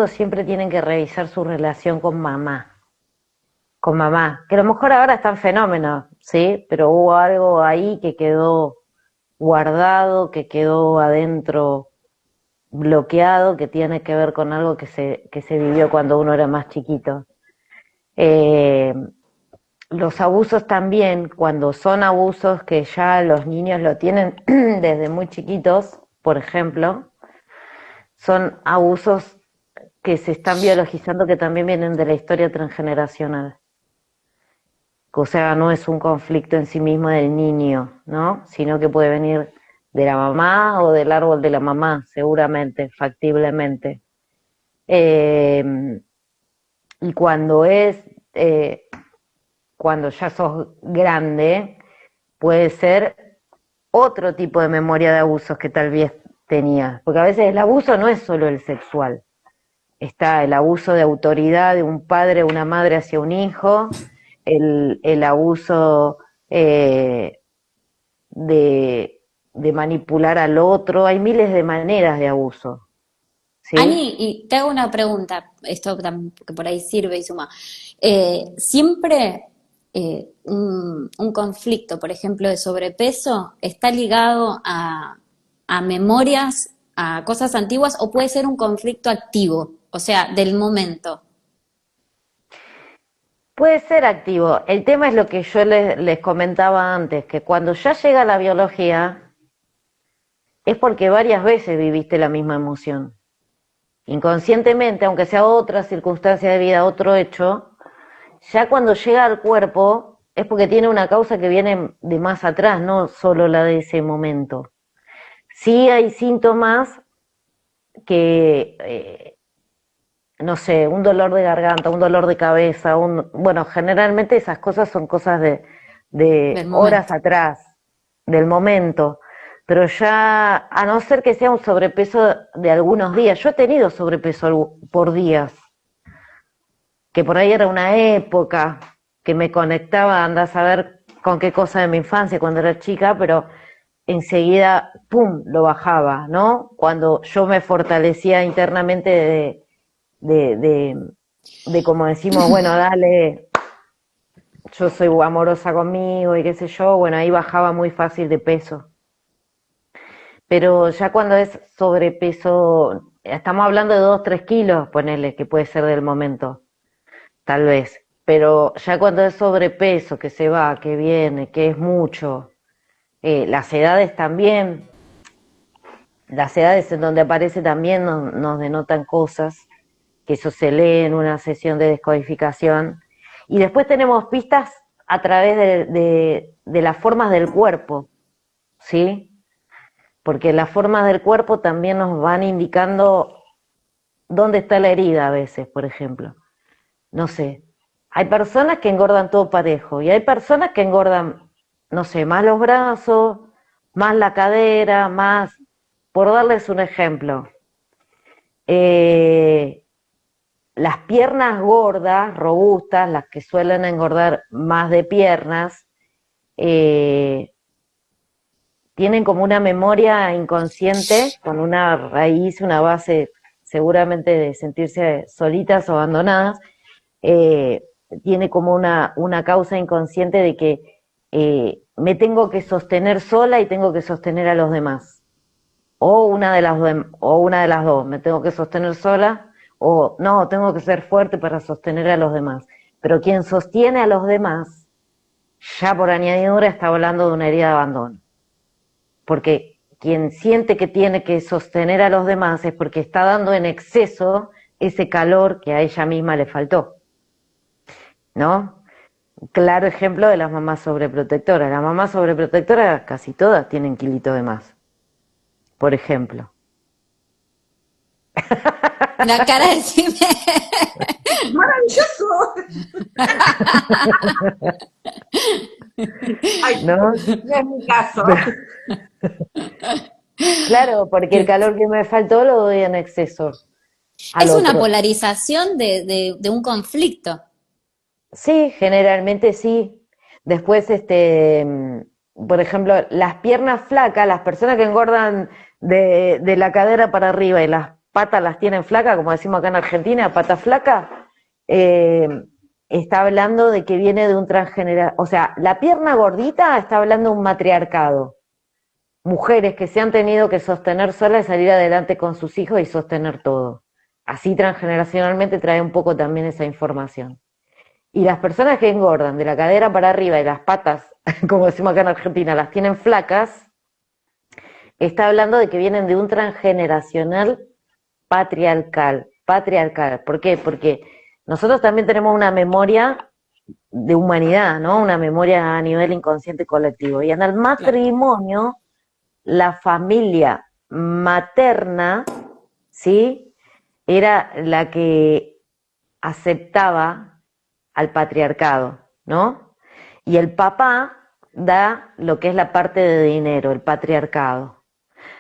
siempre tienen que revisar su relación con mamá, que a lo mejor ahora está en fenómeno, ¿sí? Pero hubo algo ahí que quedó guardado, que quedó adentro bloqueado, que tiene que ver con algo que se vivió cuando uno era más chiquito. Eh, los abusos también, cuando son abusos que ya los niños lo tienen desde muy chiquitos, por ejemplo, son abusos que se están biologizando que también vienen de la historia transgeneracional. O sea, no es un conflicto en sí mismo del niño, ¿no? Sino que puede venir de la mamá o del árbol de la mamá, seguramente, factiblemente. Eh, y eh, cuando ya sos grande, puede ser otro tipo de memoria de abusos que tal vez tenías. Porque a veces el abuso no es solo el sexual. Está el abuso de autoridad de un padre o una madre hacia un hijo, el abuso de, de manipular al otro. Hay miles de maneras de abuso, ¿sí? Ani, y te hago una pregunta, esto que por ahí sirve y suma. Siempre un conflicto, por ejemplo, de sobrepeso, está ligado a a memorias, a cosas antiguas, o puede ser un conflicto activo, o sea, del momento. Puede ser activo. El tema es lo que yo les comentaba antes, que cuando ya llega la biología, es porque varias veces viviste la misma emoción. Inconscientemente, aunque sea otra circunstancia de vida, otro hecho, ya cuando llega al cuerpo es porque tiene una causa que viene de más atrás, no solo la de ese momento. Sí hay síntomas que, no sé, un dolor de garganta, un dolor de cabeza, bueno, generalmente esas cosas son cosas de Del horas momento. atrás, del momento, pero ya, a no ser que sea un sobrepeso de algunos días, yo he tenido sobrepeso por días, que por ahí era una época que me conectaba, anda a saber con qué cosa de mi infancia cuando era chica, pero enseguida, ¡pum!, lo bajaba, ¿no? Cuando yo me fortalecía internamente de, de, de como decimos, bueno, dale, yo soy amorosa conmigo y qué sé yo, bueno, ahí bajaba muy fácil de peso. Pero ya cuando es sobrepeso, estamos hablando de 2, 3 kilos, ponele, que puede ser del momento, tal vez. Pero ya cuando es sobrepeso, que se va, que viene, que es mucho, las edades también, las edades en donde aparece también nos denotan cosas, que eso se lee en una sesión de descodificación. Y después tenemos pistas a través de las formas del cuerpo, ¿sí? Porque las formas del cuerpo también nos van indicando dónde está la herida a veces, por ejemplo. No sé, hay personas que engordan todo parejo y hay personas que engordan, no sé, más los brazos, más la cadera, más, por darles un ejemplo, eh, las piernas gordas, robustas, las que suelen engordar más de piernas, eh, tienen como una memoria inconsciente con una raíz, una base seguramente de sentirse solitas o abandonadas, eh, tiene como una causa inconsciente de que me tengo que sostener sola y tengo que sostener a los demás. O una de las dos, me tengo que sostener sola o no, tengo que ser fuerte para sostener a los demás. Pero quien sostiene a los demás, ya por añadidura está hablando de una herida de abandono. Porque quien siente que tiene que sostener a los demás es porque está dando en exceso ese calor que a ella misma le faltó, ¿no? Claro ejemplo de las mamás sobreprotectoras. Las mamás sobreprotectoras casi todas tienen kilito de más, por ejemplo. La cara del cine. ¡Maravilloso! Ay, ¿No? no es mi caso. Claro, porque el calor que me faltó lo doy en exceso al Es una otro. polarización de un conflicto. Sí, generalmente sí. Después, por ejemplo, las piernas flacas, las personas que engordan de la cadera para arriba y las patas las tienen flacas, como decimos acá en Argentina, pata flaca, eh, está hablando de que viene de un transgeneracional. O sea, la pierna gordita está hablando de un matriarcado. Mujeres que se han tenido que sostener solas y salir adelante con sus hijos y sostener todo. Así transgeneracionalmente trae un poco también esa información. Y las personas que engordan de la cadera para arriba y las patas, como decimos acá en Argentina, las tienen flacas, está hablando de que vienen de un transgeneracional patriarcal. Patriarcal. ¿Por qué? Porque nosotros también tenemos una memoria de humanidad, ¿no? Una memoria a nivel inconsciente colectivo. Y en el Claro. matrimonio, la familia materna, ¿sí? Era la que aceptaba al patriarcado, ¿no? Y el papá da lo que es la parte de dinero, el patriarcado.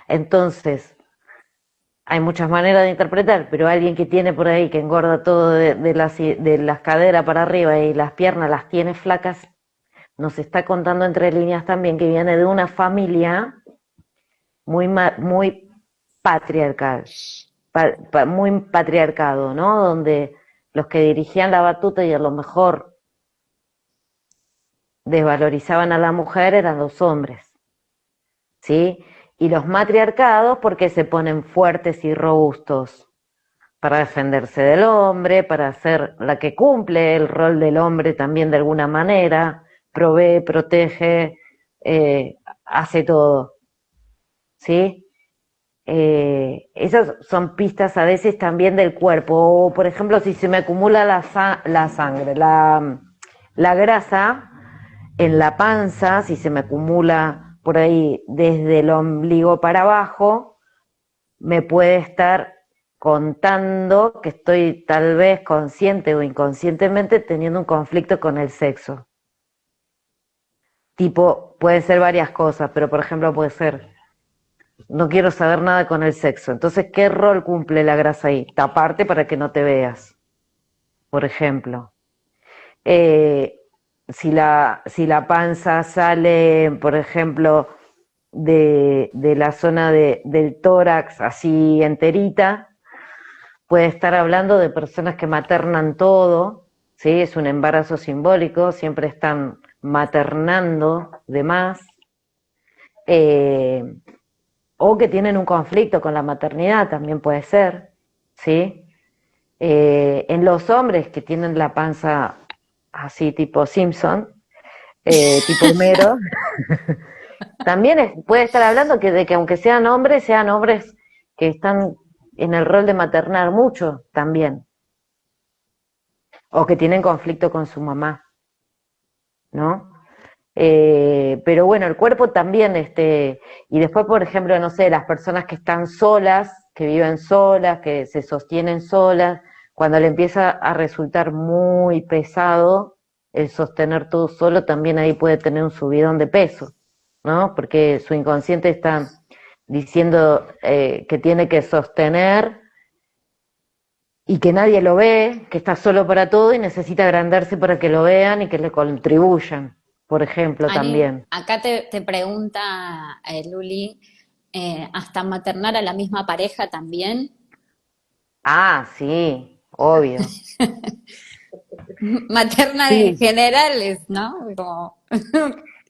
Entonces, hay muchas maneras de interpretar, pero alguien que tiene por ahí, que engorda todo de las caderas para arriba y las piernas las tiene flacas, nos está contando entre líneas también que viene de una familia muy patriarcal, muy patriarcado, ¿no? Donde los que dirigían la batuta y a lo mejor desvalorizaban a la mujer eran los hombres, ¿sí? Y los matriarcados porque se ponen fuertes y robustos para defenderse del hombre, para ser la que cumple el rol del hombre también de alguna manera, provee, protege, hace todo, ¿sí? Esas son pistas a veces también del cuerpo. O, por ejemplo, si se me acumula la sangre, la grasa en la panza, si se me acumula por ahí desde el ombligo para abajo, me puede estar contando que estoy tal vez consciente o inconscientemente teniendo un conflicto con el sexo. Tipo, puede ser varias cosas, pero por ejemplo puede ser, no quiero saber nada con el sexo. Entonces, ¿qué rol cumple la grasa ahí? Taparte para que no te veas, por ejemplo. Si la panza sale, por ejemplo, de la zona del tórax así enterita, puede estar hablando de personas que maternan todo, ¿sí? Es un embarazo simbólico, siempre están maternando de más, o que tienen un conflicto con la maternidad, también puede ser, ¿sí? En los hombres que tienen la panza así tipo Simpson, tipo Homero, también puede estar hablando de que aunque sean hombres que están en el rol de maternar mucho también, o que tienen conflicto con su mamá, ¿no? Pero bueno, el cuerpo también, y después, por ejemplo, no sé, las personas que están solas, que viven solas, que se sostienen solas, cuando le empieza a resultar muy pesado el sostener todo solo, también ahí puede tener un subidón de peso, ¿no? Porque su inconsciente está diciendo que tiene que sostener y que nadie lo ve, que está solo para todo y necesita agrandarse para que lo vean y que le contribuyan, por ejemplo, Ani, también. acá te pregunta Luli, ¿hasta maternar a la misma pareja también? Ah, sí, obvio. Materna en Sí, generales, ¿no? Como...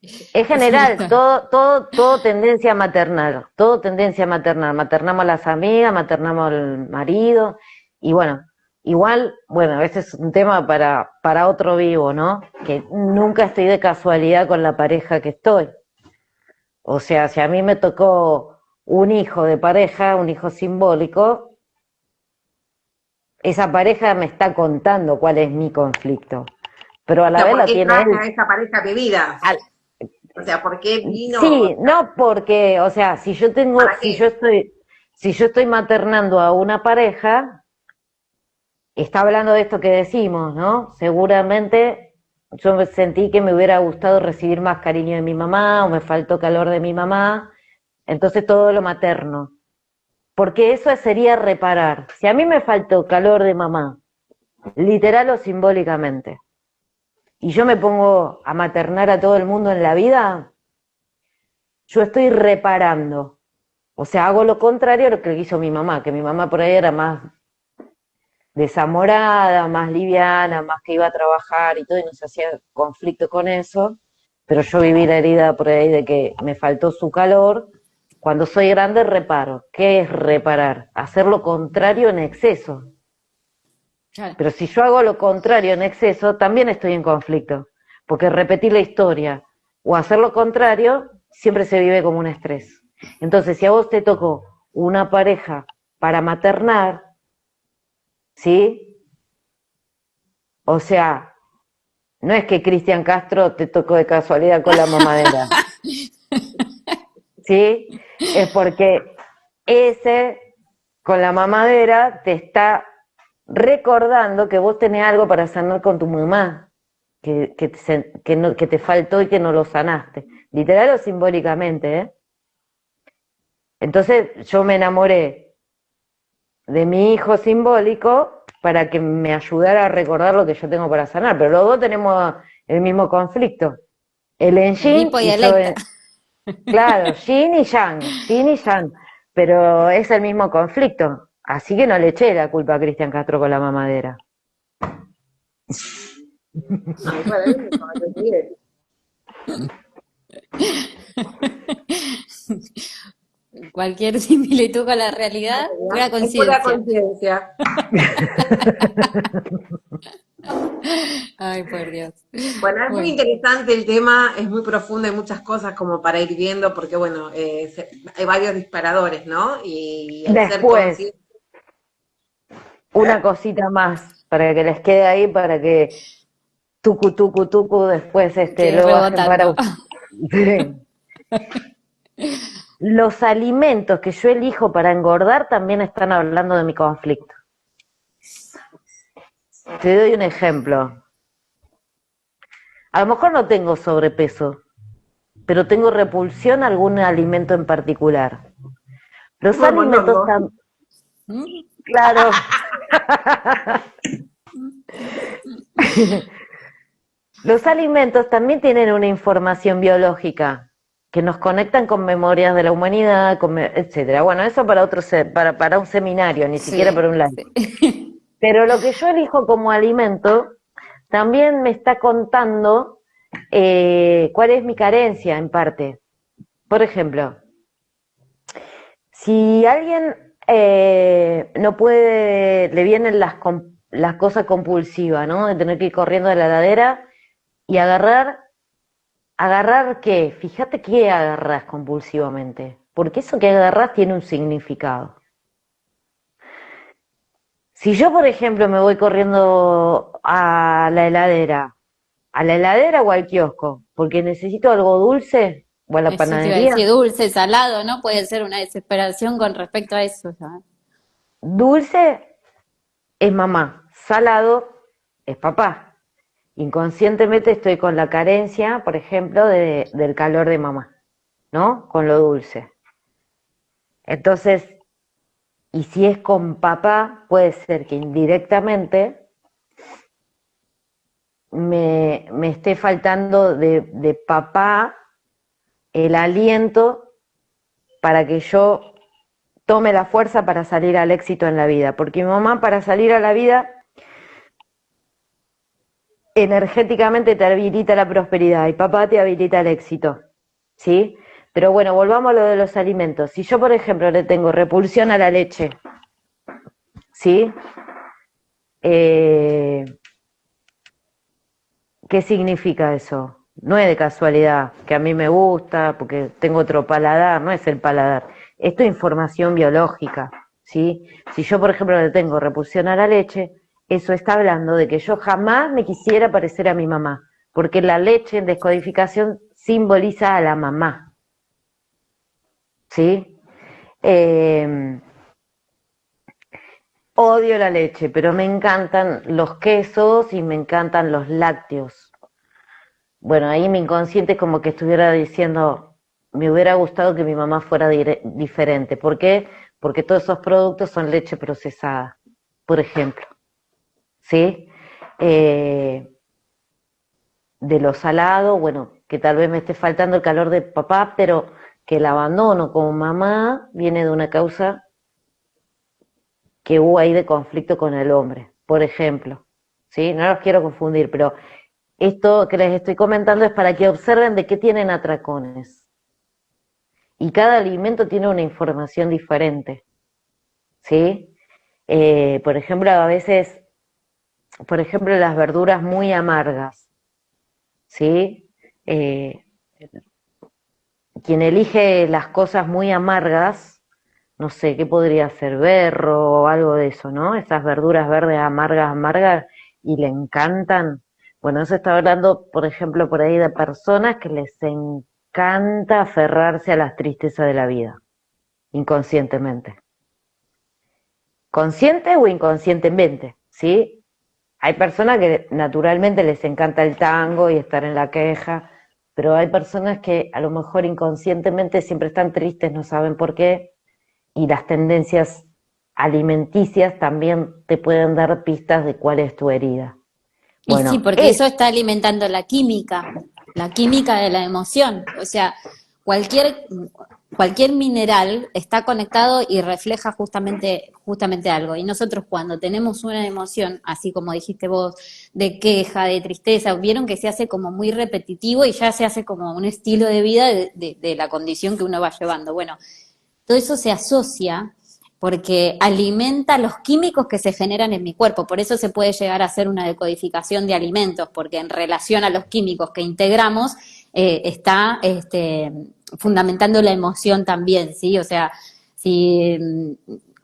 es general, todo tendencia maternal, todo tendencia maternal. Maternamos a las amigas, maternamos al marido, y bueno, igual, bueno, ese es un tema para otro vivo, ¿no? Que nunca estoy de casualidad con la pareja que estoy. O sea, si a mí me tocó un hijo de pareja, un hijo simbólico, esa pareja me está contando cuál es mi conflicto, pero a O la sea, vez ¿por la qué tiene traje a él. esa pareja a mi vida? Al- O sea, ¿por qué vino? Sí, no porque, o sea, ¿Para qué? si yo estoy maternando a una pareja, está hablando de esto que decimos, ¿no? Seguramente yo me sentí que me hubiera gustado recibir más cariño de mi mamá o me faltó calor de mi mamá, entonces todo lo materno. Porque eso sería reparar. Si a mí me faltó calor de mamá, literal o simbólicamente, y yo me pongo a maternar a todo el mundo en la vida, yo estoy reparando. O sea, hago lo contrario a lo que hizo mi mamá, que mi mamá por ahí era más desamorada, más liviana, más que iba a trabajar y todo, y no se hacía conflicto con eso, pero yo viví la herida por ahí de que me faltó su calor. Cuando soy grande reparo. ¿Qué es reparar? Hacer lo contrario en exceso. Claro. Pero si yo hago lo contrario en exceso, también estoy en conflicto, porque repetir la historia o hacer lo contrario siempre se vive como un estrés. Entonces, si a vos te tocó una pareja para maternar, ¿sí? O sea, no es que Cristian Castro te tocó de casualidad con la mamadera, ¿sí? Es porque ese con la mamadera te está recordando que vos tenés algo para sanar con tu mamá, que te faltó y que no lo sanaste, literal o simbólicamente, ¿eh? Entonces yo me enamoré de mi hijo simbólico para que me ayudara a recordar lo que yo tengo para sanar, pero los dos tenemos el mismo conflicto, él en El yin hipo y y el yo Electra. en, claro, yin y yang, pero es el mismo conflicto, así que no le eché la culpa a Cristian Castro con la mamadera. Ay, para mí me parece bien. Cualquier similitud con la realidad, pura Es pura coincidencia. coincidencia. Ay, por Dios. Bueno, es muy Bueno, interesante el tema, es muy profundo, hay muchas cosas como para ir viendo, porque bueno, hay varios disparadores, ¿no? Y el ser Después, consciente. una cosita más para que les quede ahí, para que tucu, tucu, tucu, después que lo bajen para rebotando. ustedes. Los alimentos que yo elijo para engordar también están hablando de mi conflicto. Te doy un ejemplo. A lo mejor no tengo sobrepeso, pero tengo repulsión a algún alimento en particular. Los Como el alimentos mondongo. están, ¿Mm? claro, los alimentos también tienen una información biológica que nos conectan con memorias de la humanidad, etcétera. Bueno, eso para para un seminario, ni siquiera Sí, para un live. sí. Pero lo que yo elijo como alimento también me está contando cuál es mi carencia en parte. Por ejemplo, si alguien no puede, le vienen las cosas compulsivas, ¿no? De tener que ir corriendo de la heladera y agarrar qué, fíjate qué agarras compulsivamente, porque eso que agarras tiene un significado. Si yo, por ejemplo, me voy corriendo a la heladera o al kiosco, porque necesito algo dulce, o a la Eso te iba a panadería, decir, dulce, salado, ¿no? Puede ser una desesperación con respecto a eso, ¿sabes? dulce es mamá, salado es papá. Inconscientemente estoy con la carencia, por ejemplo, del calor de mamá, ¿no? Con lo dulce. Entonces, y si es con papá, puede ser que indirectamente me esté faltando de papá el aliento para que yo tome la fuerza para salir al éxito en la vida. Porque mi mamá para salir a la vida energéticamente te habilita la prosperidad y papá te habilita el éxito, ¿sí? Pero bueno, volvamos a lo de los alimentos. Si yo, por ejemplo, le tengo repulsión a la leche, ¿sí? Eh, ¿Qué significa eso? No es de casualidad, que a mí me gusta, porque tengo otro paladar, no es el paladar. Esto es información biológica, ¿sí? Si yo, por ejemplo, le tengo repulsión a la leche, eso está hablando de que yo jamás me quisiera parecer a mi mamá, porque la leche en descodificación simboliza a la mamá, ¿sí? Eh, Odio la leche, pero me encantan los quesos y me encantan los lácteos. Bueno, ahí mi inconsciente es como que estuviera diciendo, me hubiera gustado que mi mamá fuera diferente. ¿Por qué? Porque todos esos productos son leche procesada, por ejemplo. ¿Sí? Eh, de lo salado, bueno, que tal vez me esté faltando el calor de papá, pero que el abandono como mamá viene de una causa que hubo ahí de conflicto con el hombre, por ejemplo. ¿Sí? No los quiero confundir, pero esto que les estoy comentando es para que observen de qué tienen atracones. Y cada alimento tiene una información diferente, ¿sí? Por ejemplo, a veces, por ejemplo, las verduras muy amargas, ¿sí? Eh, Quien elige las cosas muy amargas, no sé, ¿qué podría ser? Berro o algo de eso, ¿no? Esas verduras verdes amargas, amargas, y le encantan. Bueno, eso está hablando, por ejemplo, por ahí de personas que les encanta aferrarse a las tristezas de la vida, inconscientemente. Consciente o inconscientemente, ¿sí? Hay personas que naturalmente les encanta el tango y estar en la queja, pero hay personas que a lo mejor inconscientemente siempre están tristes, no saben por qué, y las tendencias alimenticias también te pueden dar pistas de cuál es tu herida. Y sí, Bueno, porque eso está alimentando la química de la emoción. O sea, cualquier, cualquier mineral está conectado y refleja justamente algo. Y nosotros cuando tenemos una emoción, así como dijiste vos, de queja, de tristeza, vieron que se hace como muy repetitivo y ya se hace como un estilo de vida de la condición que uno va llevando. Bueno, todo eso se asocia porque alimenta los químicos que se generan en mi cuerpo. Por eso se puede llegar a hacer una decodificación de alimentos, porque en relación a los químicos que integramos, está fundamentando la emoción también, ¿sí? O sea, si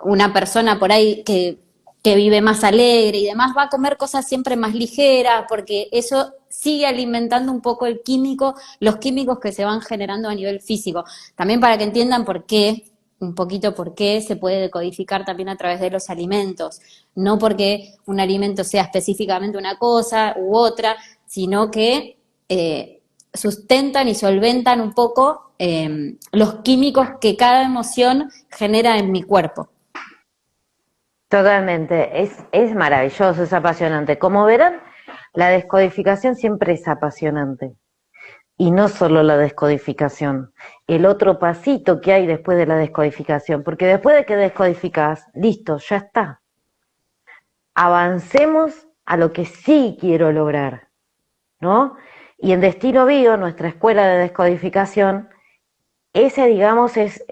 una persona por ahí que vive más alegre y demás va a comer cosas siempre más ligeras, porque eso sigue alimentando un poco el químico, los químicos que se van generando a nivel físico. También para que entiendan por qué, un poquito por qué se puede decodificar también a través de los alimentos. No porque un alimento sea específicamente una cosa u otra, sino que sustentan y solventan un poco los químicos que cada emoción genera en mi cuerpo. Totalmente, es maravilloso, es apasionante. Como verán, la descodificación siempre es apasionante. Y no solo la descodificación, el otro pasito que hay después de la descodificación, porque después de que descodificas, listo, ya está. Avancemos a lo que sí quiero lograr, ¿no? Y en Destino Bio, nuestra escuela de descodificación, ese, digamos, es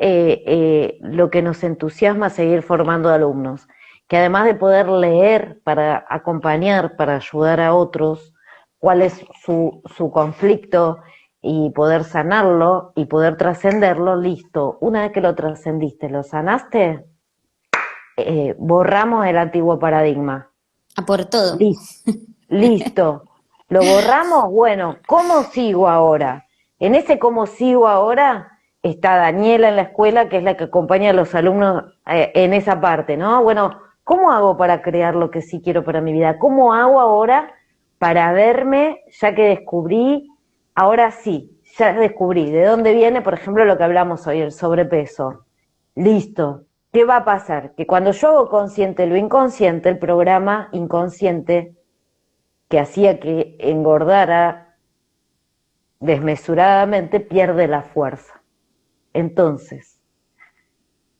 lo que nos entusiasma seguir formando alumnos, que además de poder leer para acompañar, para ayudar a otros, cuál es su conflicto y poder sanarlo y poder trascenderlo, listo. Una vez que lo trascendiste, lo sanaste, borramos el antiguo paradigma. A por todo. Listo. ¿Lo borramos? Bueno, ¿cómo sigo ahora? En ese cómo sigo ahora está Daniela en la escuela, que es la que acompaña a los alumnos en esa parte, ¿no? Bueno, ¿cómo hago para crear lo que sí quiero para mi vida? ¿Cómo hago ahora para verme, ya que descubrí, ahora sí, ya descubrí de dónde viene, por ejemplo, lo que hablamos hoy, el sobrepeso? Listo. ¿Qué va a pasar? Que cuando yo hago consciente lo inconsciente, el programa inconsciente que hacía que engordara desmesuradamente, pierde la fuerza. Entonces,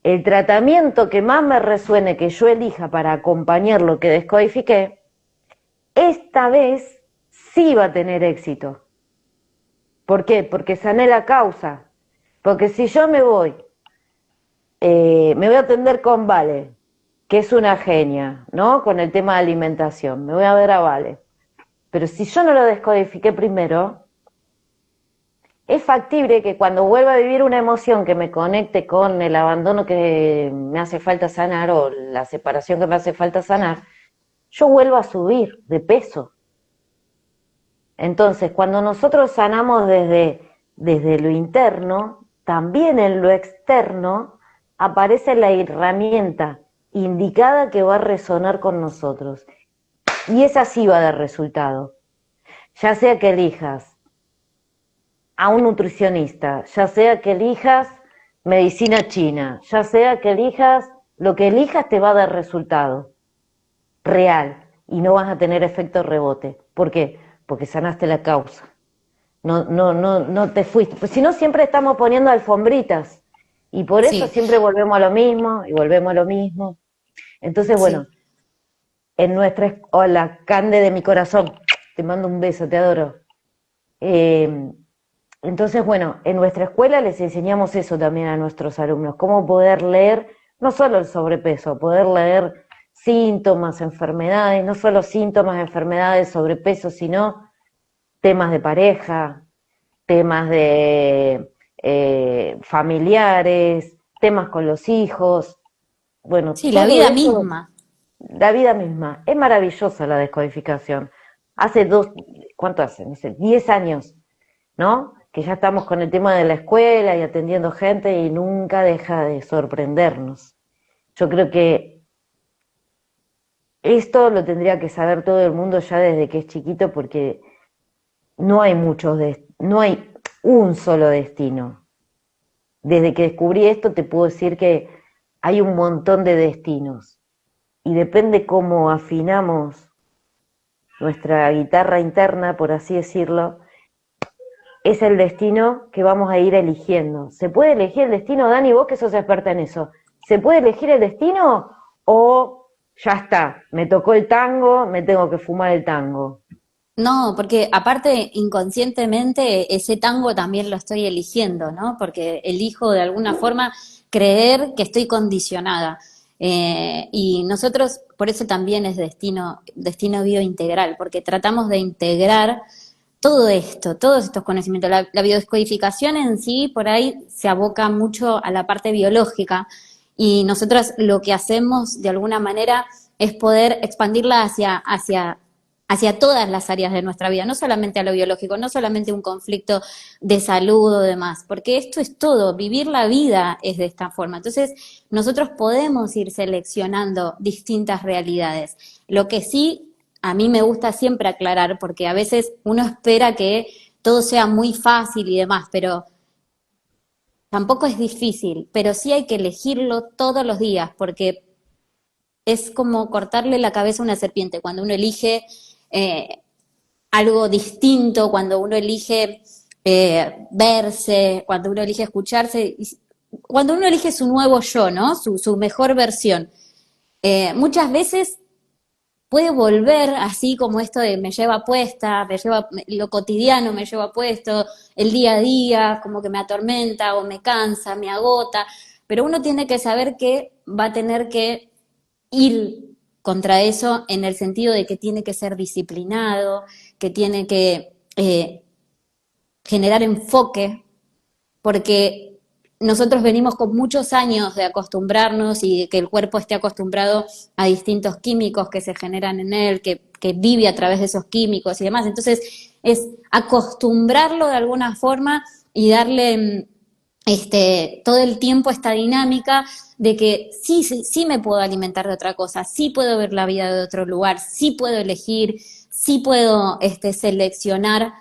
el tratamiento que más me resuene, que yo elija para acompañar lo que descodifiqué, esta vez sí va a tener éxito. ¿Por qué? Porque sané la causa. Porque si yo me voy a atender con Vale, que es una genia, ¿no? Con el tema de alimentación. Me voy a ver a Vale. Pero si yo no lo descodifiqué primero, es factible que cuando vuelva a vivir una emoción que me conecte con el abandono que me hace falta sanar o la separación que me hace falta sanar, yo vuelvo a subir de peso. Entonces, cuando nosotros sanamos desde lo interno, también en lo externo aparece la herramienta indicada que va a resonar con nosotros. Y esa sí va a dar resultado. Ya sea que elijas a un nutricionista, ya sea que elijas medicina china, ya sea que elijas, lo que elijas te va a dar resultado real y no vas a tener efecto rebote. ¿Por qué? Porque sanaste la causa. No te fuiste. Pues si no, siempre estamos poniendo alfombritas y por eso siempre volvemos a lo mismo y volvemos a lo mismo. Entonces, bueno, en nuestra... Hola, Cande de mi corazón, te mando un beso, te adoro. Entonces, bueno, en nuestra escuela les enseñamos eso también a nuestros alumnos, cómo poder leer, no solo el sobrepeso, poder leer síntomas, enfermedades, no solo síntomas, enfermedades, sobrepeso, sino temas de pareja, temas de familiares, temas con los hijos, bueno, sí, la vida misma. La vida misma. Es maravillosa la descodificación. ¿Cuánto hace? No sé, 10 años, ¿no? Que ya estamos con el tema de la escuela y atendiendo gente y nunca deja de sorprendernos. Yo creo que esto lo tendría que saber todo el mundo ya desde que es chiquito porque no hay no hay un solo destino. Desde que descubrí esto te puedo decir que hay un montón de destinos y depende cómo afinamos nuestra guitarra interna, por así decirlo, es el destino que vamos a ir eligiendo. ¿Se puede elegir el destino, Dani, vos que sos experta en eso? ¿Se puede elegir el destino o ya está, me tocó el tango, me tengo que fumar el tango? No, porque aparte inconscientemente ese tango también lo estoy eligiendo, ¿no? Porque elijo de alguna forma creer que estoy condicionada. Y nosotros, por eso también es destino biointegral, porque tratamos de integrar todo esto, todos estos conocimientos. La biodescodificación en sí, por ahí, se aboca mucho a la parte biológica, y nosotros lo que hacemos, de alguna manera, es poder expandirla hacia todas las áreas de nuestra vida, no solamente a lo biológico, no solamente un conflicto de salud o demás, porque esto es todo, vivir la vida es de esta forma. Entonces, nosotros podemos ir seleccionando distintas realidades. Lo que sí, a mí me gusta siempre aclarar, porque a veces uno espera que todo sea muy fácil y demás, pero tampoco es difícil, pero sí hay que elegirlo todos los días, porque es como cortarle la cabeza a una serpiente. Cuando uno elige algo distinto, cuando uno elige verse, cuando uno elige escucharse, cuando uno elige su nuevo yo, ¿no? Su mejor versión. Muchas veces puede volver así como esto de me lleva puesta, lo cotidiano me lleva puesto, el día a día, como que me atormenta o me cansa, me agota, pero uno tiene que saber que va a tener que ir contra eso en el sentido de que tiene que ser disciplinado, que tiene que generar enfoque, porque nosotros venimos con muchos años de acostumbrarnos y de que el cuerpo esté acostumbrado a distintos químicos que se generan en él, que vive a través de esos químicos y demás. Entonces, es acostumbrarlo de alguna forma y darle todo el tiempo esta dinámica de que sí me puedo alimentar de otra cosa, sí puedo ver la vida de otro lugar, sí puedo elegir, sí puedo seleccionar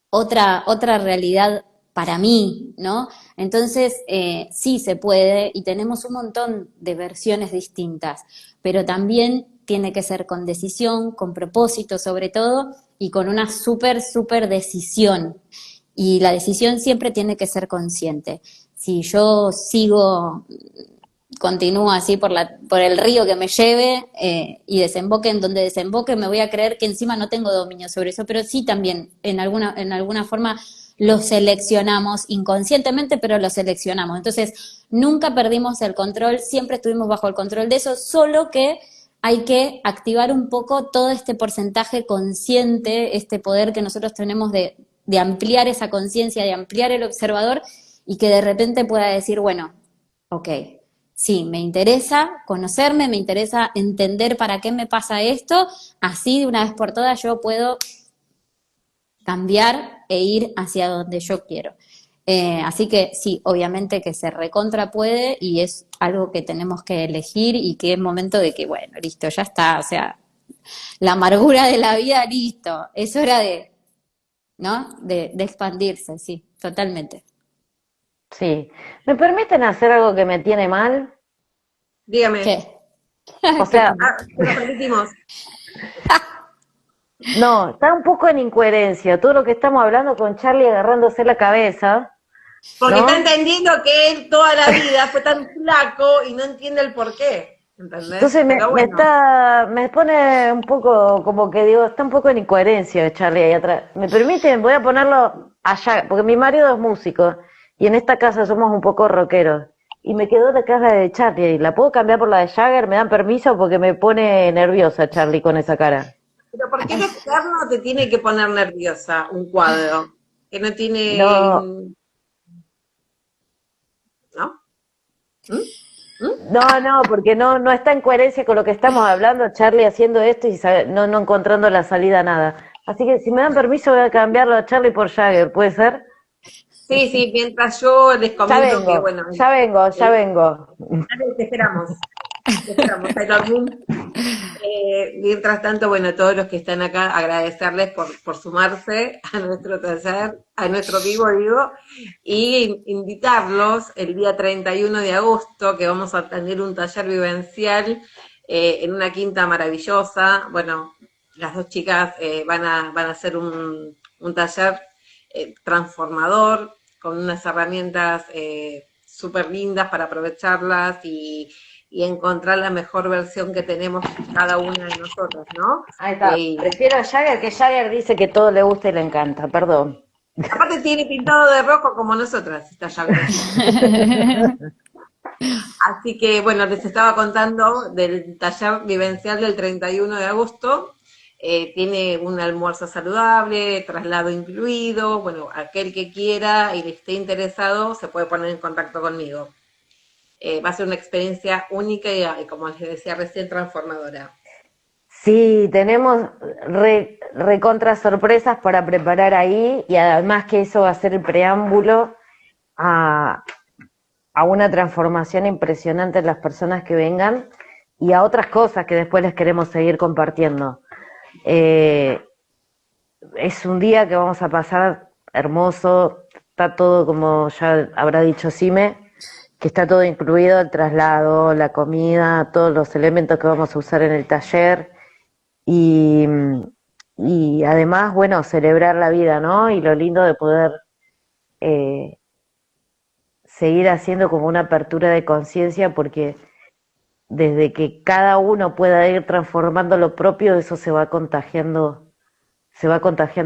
otra realidad para mí, ¿no? Entonces, sí se puede y tenemos un montón de versiones distintas, pero también tiene que ser con decisión, con propósito sobre todo, y con una súper decisión. Y la decisión siempre tiene que ser consciente. Si yo continúo así por el río que me lleve y desemboque en donde desemboque, me voy a creer que encima no tengo dominio sobre eso, pero sí también en alguna forma lo seleccionamos inconscientemente, pero lo seleccionamos. Entonces, nunca perdimos el control, siempre estuvimos bajo el control de eso, solo que hay que activar un poco todo este porcentaje consciente, este poder que nosotros tenemos de ampliar esa conciencia, de ampliar el observador y que de repente pueda decir, bueno, ok, sí, me interesa conocerme, me interesa entender para qué me pasa esto, así de una vez por todas yo puedo cambiar e ir hacia donde yo quiero. Así que sí, obviamente que se recontra puede y es algo que tenemos que elegir y que es momento de que, bueno, listo, ya está, o sea, la amargura de la vida, listo, es hora ¿no? De expandirse, sí, totalmente. Sí. ¿Me permiten hacer algo que me tiene mal? Dígame. ¿Qué? O sea, Se lo permitimos. no, está un poco en incoherencia todo lo que estamos hablando con Charlie agarrándose la cabeza, Porque ¿no? está entendiendo que él toda la vida fue tan flaco y no entiende el porqué. ¿Entendés? Entonces Pero bueno. me pone un poco, como que digo, está un poco en incoherencia Charlie ahí atrás. ¿Me permiten? Voy a ponerlo allá, porque mi marido es músico y en esta casa somos un poco rockeros. Y me quedó la cara de Charlie. ¿La puedo cambiar por la de Jagger? ¿Me dan permiso? Porque me pone nerviosa Charlie con esa cara. Pero ¿por qué el externo te tiene que poner nerviosa un cuadro? Que no tiene... No, ¿No? no, porque no está en coherencia con lo que estamos hablando, Charlie haciendo esto y no encontrando la salida a nada. Así que si me dan permiso voy a cambiarlo a Charlie por Jagger, ¿puede ser? Sí, sí, mientras yo les comento que, bueno, Ya vengo. dale, te esperamos, Sailor Moon. Mientras tanto, bueno, todos los que están acá, agradecerles por sumarse a nuestro taller, a nuestro vivo, digo, y invitarlos el día 31 de agosto, que vamos a tener un taller vivencial en una quinta maravillosa. Bueno, las dos chicas van a hacer un taller transformador, con unas herramientas súper lindas para aprovecharlas y encontrar la mejor versión que tenemos cada una de nosotros, ¿no? Ahí está. Prefiero a Jagger, que Jagger dice que todo le gusta y le encanta, perdón. Aparte tiene pintado de rojo como nosotras, esta llave. Así que, bueno, les estaba contando del taller vivencial del 31 de agosto. Tiene un almuerzo saludable, traslado incluido. Bueno, aquel que quiera y le esté interesado se puede poner en contacto conmigo. Va a ser una experiencia única y, como les decía recién, transformadora. Sí, tenemos recontra sorpresas para preparar ahí y además que eso va a ser el preámbulo a, a una transformación impresionante en las personas que vengan y a otras cosas que después les queremos seguir compartiendo. Eh, es un día que vamos a pasar hermoso, está todo como ya habrá dicho Sime, que está todo incluido, el traslado, la comida, todos los elementos que vamos a usar en el taller y, y además, bueno, celebrar la vida, ¿no? Y lo lindo de poder eh, seguir haciendo como una apertura de conciencia porque desde que cada uno pueda ir transformando lo propio, eso se va contagiando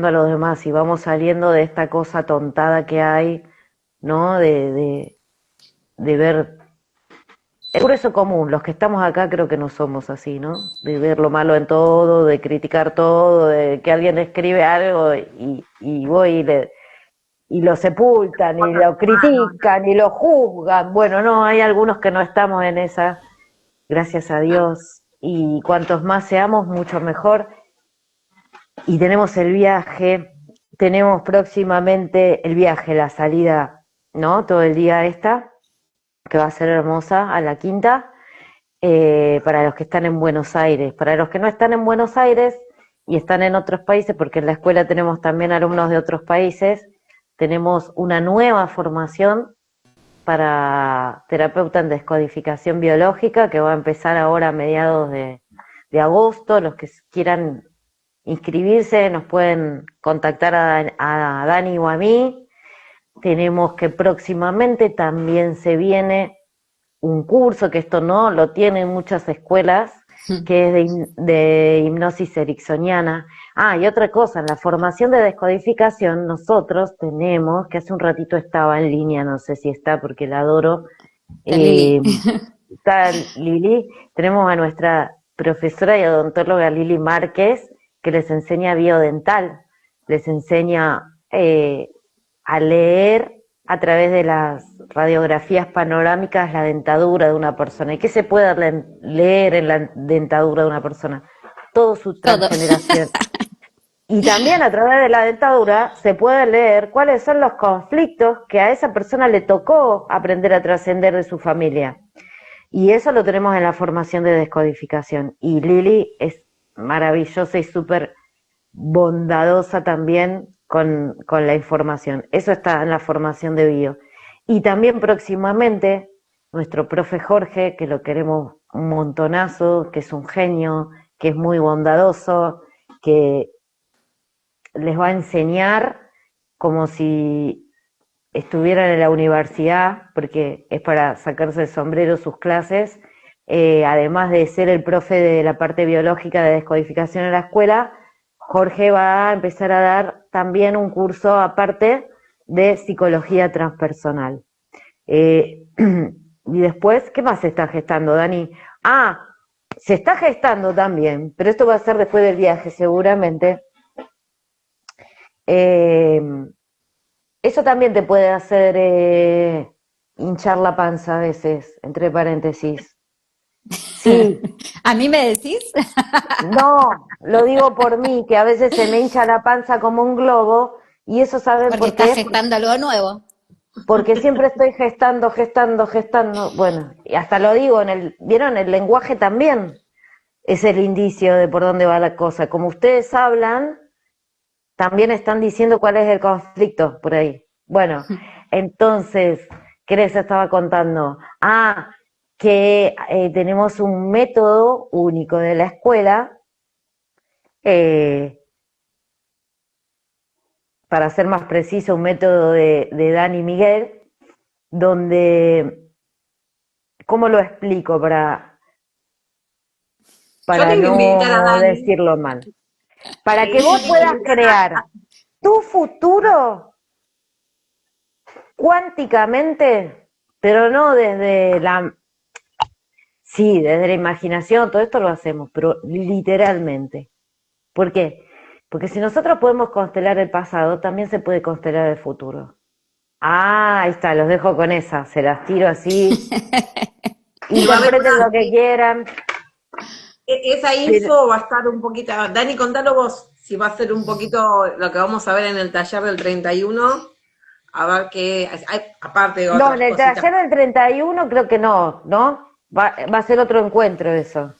a los demás y vamos saliendo de esta cosa tontada que hay, ¿no? De ver el grueso común, los que estamos acá creo que no somos así, ¿no? De ver lo malo en todo, de criticar todo, de que alguien escribe algo y voy y lo sepultan y lo critican y lo juzgan. Bueno, no, hay algunos que no estamos en esa, gracias a Dios. Y cuantos más seamos, mucho mejor. Y tenemos el viaje, tenemos próximamente el viaje, la salida, ¿no? Todo el día esta, que va a ser hermosa, a la quinta, para los que están en Buenos Aires. Para los que no están en Buenos Aires y están en otros países, porque en la escuela tenemos también alumnos de otros países, tenemos una nueva formación para terapeuta en descodificación biológica que va a empezar ahora a mediados de agosto. Los que quieran inscribirse nos pueden contactar a Dani o a mí. Tenemos que próximamente también se viene un curso, que esto no lo tienen muchas escuelas, que es de hipnosis ericksoniana. Ah, y otra cosa, en la formación de descodificación nosotros tenemos, que hace un ratito estaba en línea, no sé si está porque la adoro, Lili. está Lili, tenemos a nuestra profesora y odontóloga Lili Márquez, que les enseña biodental, les enseña a leer a través de las radiografías panorámicas la dentadura de una persona. ¿Y qué se puede leer en la dentadura de una persona? Todo su Todo. transgeneración. Y también a través de la dentadura se puede leer cuáles son los conflictos que a esa persona le tocó aprender a trascender de su familia. Y eso lo tenemos en la formación de descodificación. Y Lili es maravillosa y súper bondadosa también con la información. Eso está en la formación de bio. Y también próximamente nuestro profe Jorge, que lo queremos un montonazo, que es un genio, que es muy bondadoso, que les va a enseñar como si estuvieran en la universidad, porque es para sacarse el sombrero sus clases, además de ser el profe de la parte biológica de descodificación en la escuela, Jorge va a empezar a dar también un curso aparte de psicología transpersonal. Y después, ¿qué más se está gestando, Dani? Ah, se está gestando también, pero esto va a ser después del viaje seguramente. Eso también te puede hacer hinchar la panza a veces, entre paréntesis. Sí, ¿A mí me decís? no, lo digo por mí, que a veces se me hincha la panza como un globo, y eso saben Porque por estás qué, gestando algo nuevo. porque siempre estoy gestando, gestando, gestando. Bueno, y hasta lo digo ¿vieron? El lenguaje también es el indicio de por dónde va la cosa. Como ustedes hablan, también están diciendo cuál es el conflicto por ahí. Bueno, entonces, ¿qué les estaba contando? Ah, que tenemos un método único de la escuela, eh, para ser más preciso, un método de Dani Miguel, donde, ¿cómo lo explico Yo para te voy a invitar a no Dani. decirlo mal? Para que vos Sí, puedas crear tu futuro cuánticamente, pero no desde la... Sí, desde la imaginación, todo esto lo hacemos, pero literalmente. ¿Por qué? Porque si nosotros podemos constelar el pasado, también se puede constelar el futuro. Ah, ahí está, los dejo con esa, se las tiro así, Y va a haber interpreten lo que quieran. esa Pero- info va a estar un poquito. Dani, contalo vos, si va a ser un poquito lo que vamos a ver en el taller del 31. A ver qué. Aparte de No, otras en el cositas. taller del 31 creo que no, ¿no? Va a ser otro encuentro eso.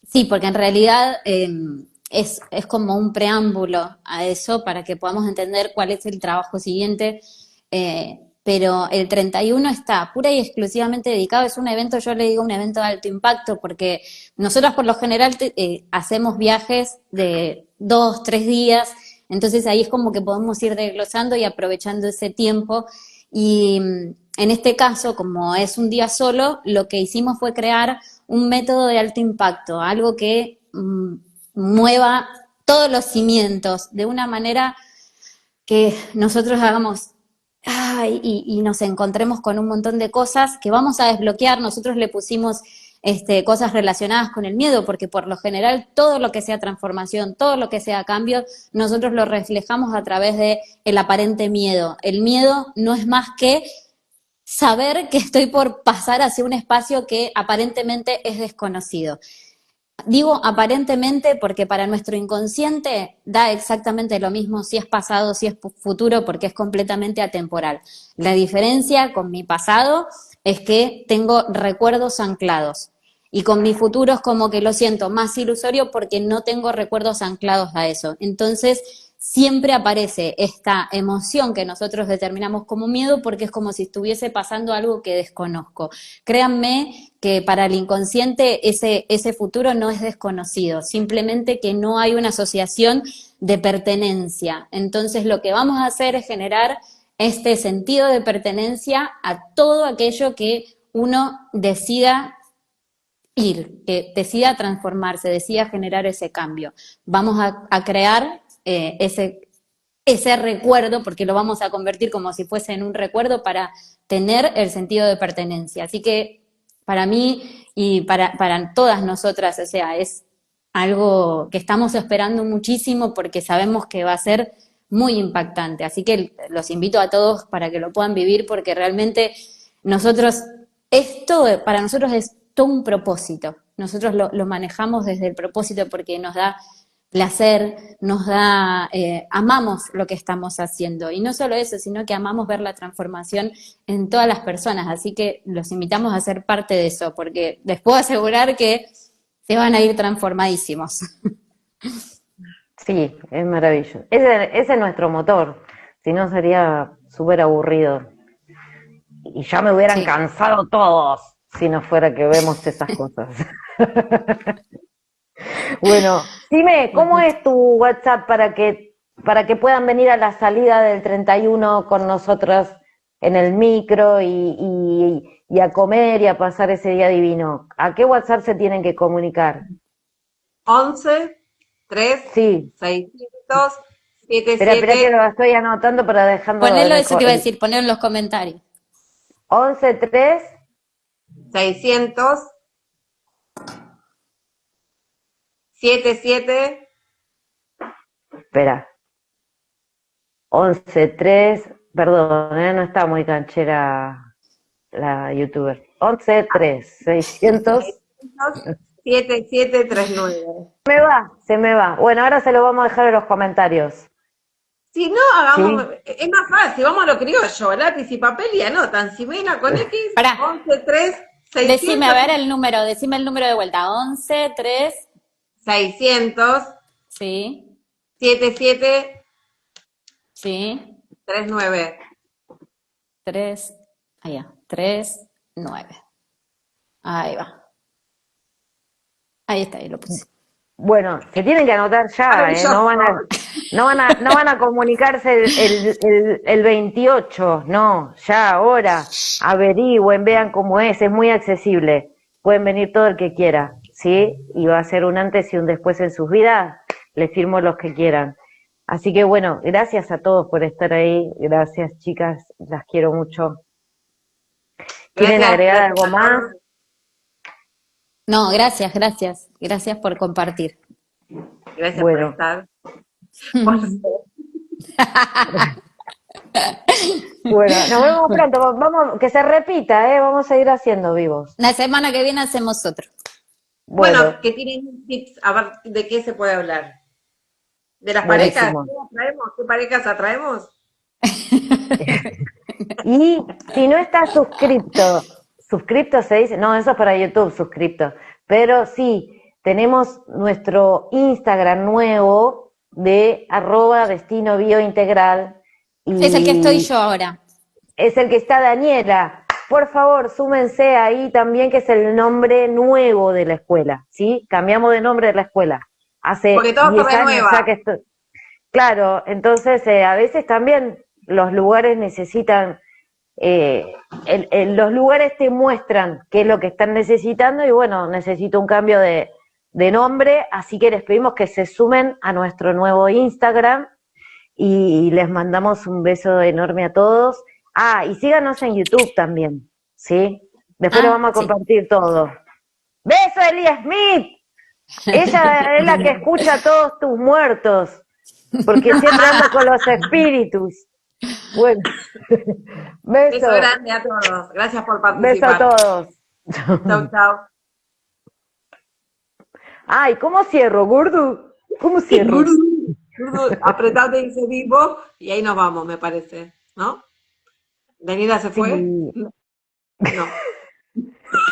Sí, porque en realidad es como un preámbulo a eso para que podamos entender cuál es el trabajo siguiente. Pero el 31 está pura y exclusivamente dedicado, es un evento, yo le digo un evento de alto impacto, porque nosotros por lo general hacemos viajes de 2, 3 días, entonces ahí es como que podemos ir desglosando y aprovechando ese tiempo. Y en este caso, como es un día solo, lo que hicimos fue crear un método de alto impacto, algo que mueva todos los cimientos de una manera que nosotros hagamos y nos encontremos con un montón de cosas que vamos a desbloquear. Nosotros le pusimos cosas relacionadas con el miedo, porque por lo general todo lo que sea transformación, todo lo que sea cambio, nosotros lo reflejamos a través de el aparente miedo. El miedo no es más que saber que estoy por pasar hacia un espacio que aparentemente es desconocido. Digo aparentemente porque para nuestro inconsciente da exactamente lo mismo si es pasado, si es futuro, porque es completamente atemporal. La diferencia con mi pasado es que tengo recuerdos anclados y con mi futuro es como que lo siento más ilusorio porque no tengo recuerdos anclados a eso. Entonces, siempre aparece esta emoción que nosotros determinamos como miedo porque es como si estuviese pasando algo que desconozco. Créanme que para el inconsciente ese futuro no es desconocido, simplemente que no hay una asociación de pertenencia. Entonces lo que vamos a hacer es generar este sentido de pertenencia a todo aquello que uno decida ir, que decida transformarse, decida generar ese cambio. Vamos a crear ese recuerdo, porque lo vamos a convertir como si fuese en un recuerdo para tener el sentido de pertenencia. Así que para mí y para todas nosotras, o sea, es algo que estamos esperando muchísimo porque sabemos que va a ser muy impactante. Así que los invito a todos para que lo puedan vivir porque realmente nosotros, esto para nosotros es todo un propósito. Nosotros lo manejamos desde el propósito porque nos da placer, nos da, amamos lo que estamos haciendo. Y no solo eso, sino que amamos ver la transformación en todas las personas. Así que los invitamos a ser parte de eso, porque les puedo asegurar que se van a ir transformadísimos. Sí, es maravilloso. Ese es nuestro motor, si no sería súper aburrido. Y ya me hubieran Sí. cansado todos si no fuera que vemos esas cosas. Bueno, dime, ¿cómo es tu WhatsApp para que puedan venir a la salida del 31 con nosotros en el micro y a comer y a pasar ese día divino? ¿A qué WhatsApp se tienen que comunicar? 11 3 Sí, 600 espera que 77 lo estoy anotando para dejando Ponelo, eso te iba a decir, ponelo en los comentarios. 11 3 600 77 espera, 11 3 perdón, no está muy canchera la youtuber. 11 3 600 7739. se me va. Bueno, ahora se lo vamos a dejar en los comentarios. Si no, ¿Sí? es más fácil, vamos a lo criollo, lápiz y papel y anotan. Ximena con X, Pará, 11 3 decime, a 600 ver el número, decime el número de vuelta. 11 3 600 sí, 77 sí, 39. 3, allá, 3 9. Ahí va. Ahí está, ahí lo puse. Bueno, se tienen que anotar ya, ¿eh? Maravilloso. No van a comunicarse el 28, no, ya ahora. Averigüen, vean cómo es muy accesible. Pueden venir todo el que quiera, ¿sí? Y va a ser un antes y un después en sus vidas. Les firmo los que quieran. Así que bueno, gracias a todos por estar ahí. Gracias, chicas. las quiero mucho. ¿Quieren Gracias, agregar gracias algo a más? todos. No, gracias, gracias. Gracias por compartir. Gracias por Bueno, estar. Por ser. bueno, nos vemos pronto. Vamos, que se repita, ¿eh? Vamos a ir haciendo vivos. La semana que viene hacemos otro. Bueno, Bueno, ¿qué tienen tips? A ver, ¿de qué se puede hablar? ¿De las parejas? buenísimo. ¿Qué atraemos? ¿Qué parejas atraemos? Y si no estás suscripto se dice, no, eso es para YouTube, suscripto. Pero sí, tenemos nuestro Instagram nuevo de @destino biointegral Es el que estoy y yo ahora. es el que está Daniela. Por favor, súmense ahí también, que es el nombre nuevo de la escuela, ¿sí? Cambiamos de nombre de la escuela. Porque Hace todo se 10 años ya renueva. que estoy. Claro, entonces a veces también los lugares necesitan, los lugares te muestran qué es lo que están necesitando y bueno, necesito un cambio de nombre, así que les pedimos que se sumen a nuestro nuevo Instagram y les mandamos un beso enorme a todos. Ah, y síganos en YouTube también, ¿sí? Después lo Ah, vamos a sí. compartir todo. ¡Beso, Elia Smith! Ella es la que escucha a todos tus muertos, porque siempre ando con los espíritus. Bueno, Beso beso, grande a todos. Gracias por beso a participar. todos. Chau, chau. Ay, ¿cómo cierro, gordo? ¿Cómo cierro? Apretate y se vivo y ahí nos vamos, me parece, ¿no? ¿Daniela se Sí. fue? No.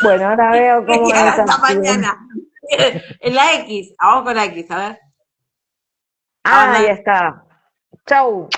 Bueno, ahora veo cómo es Hasta así. mañana. En la X, vamos con la X, a ver. Ah, ahí Hola. está. Chau.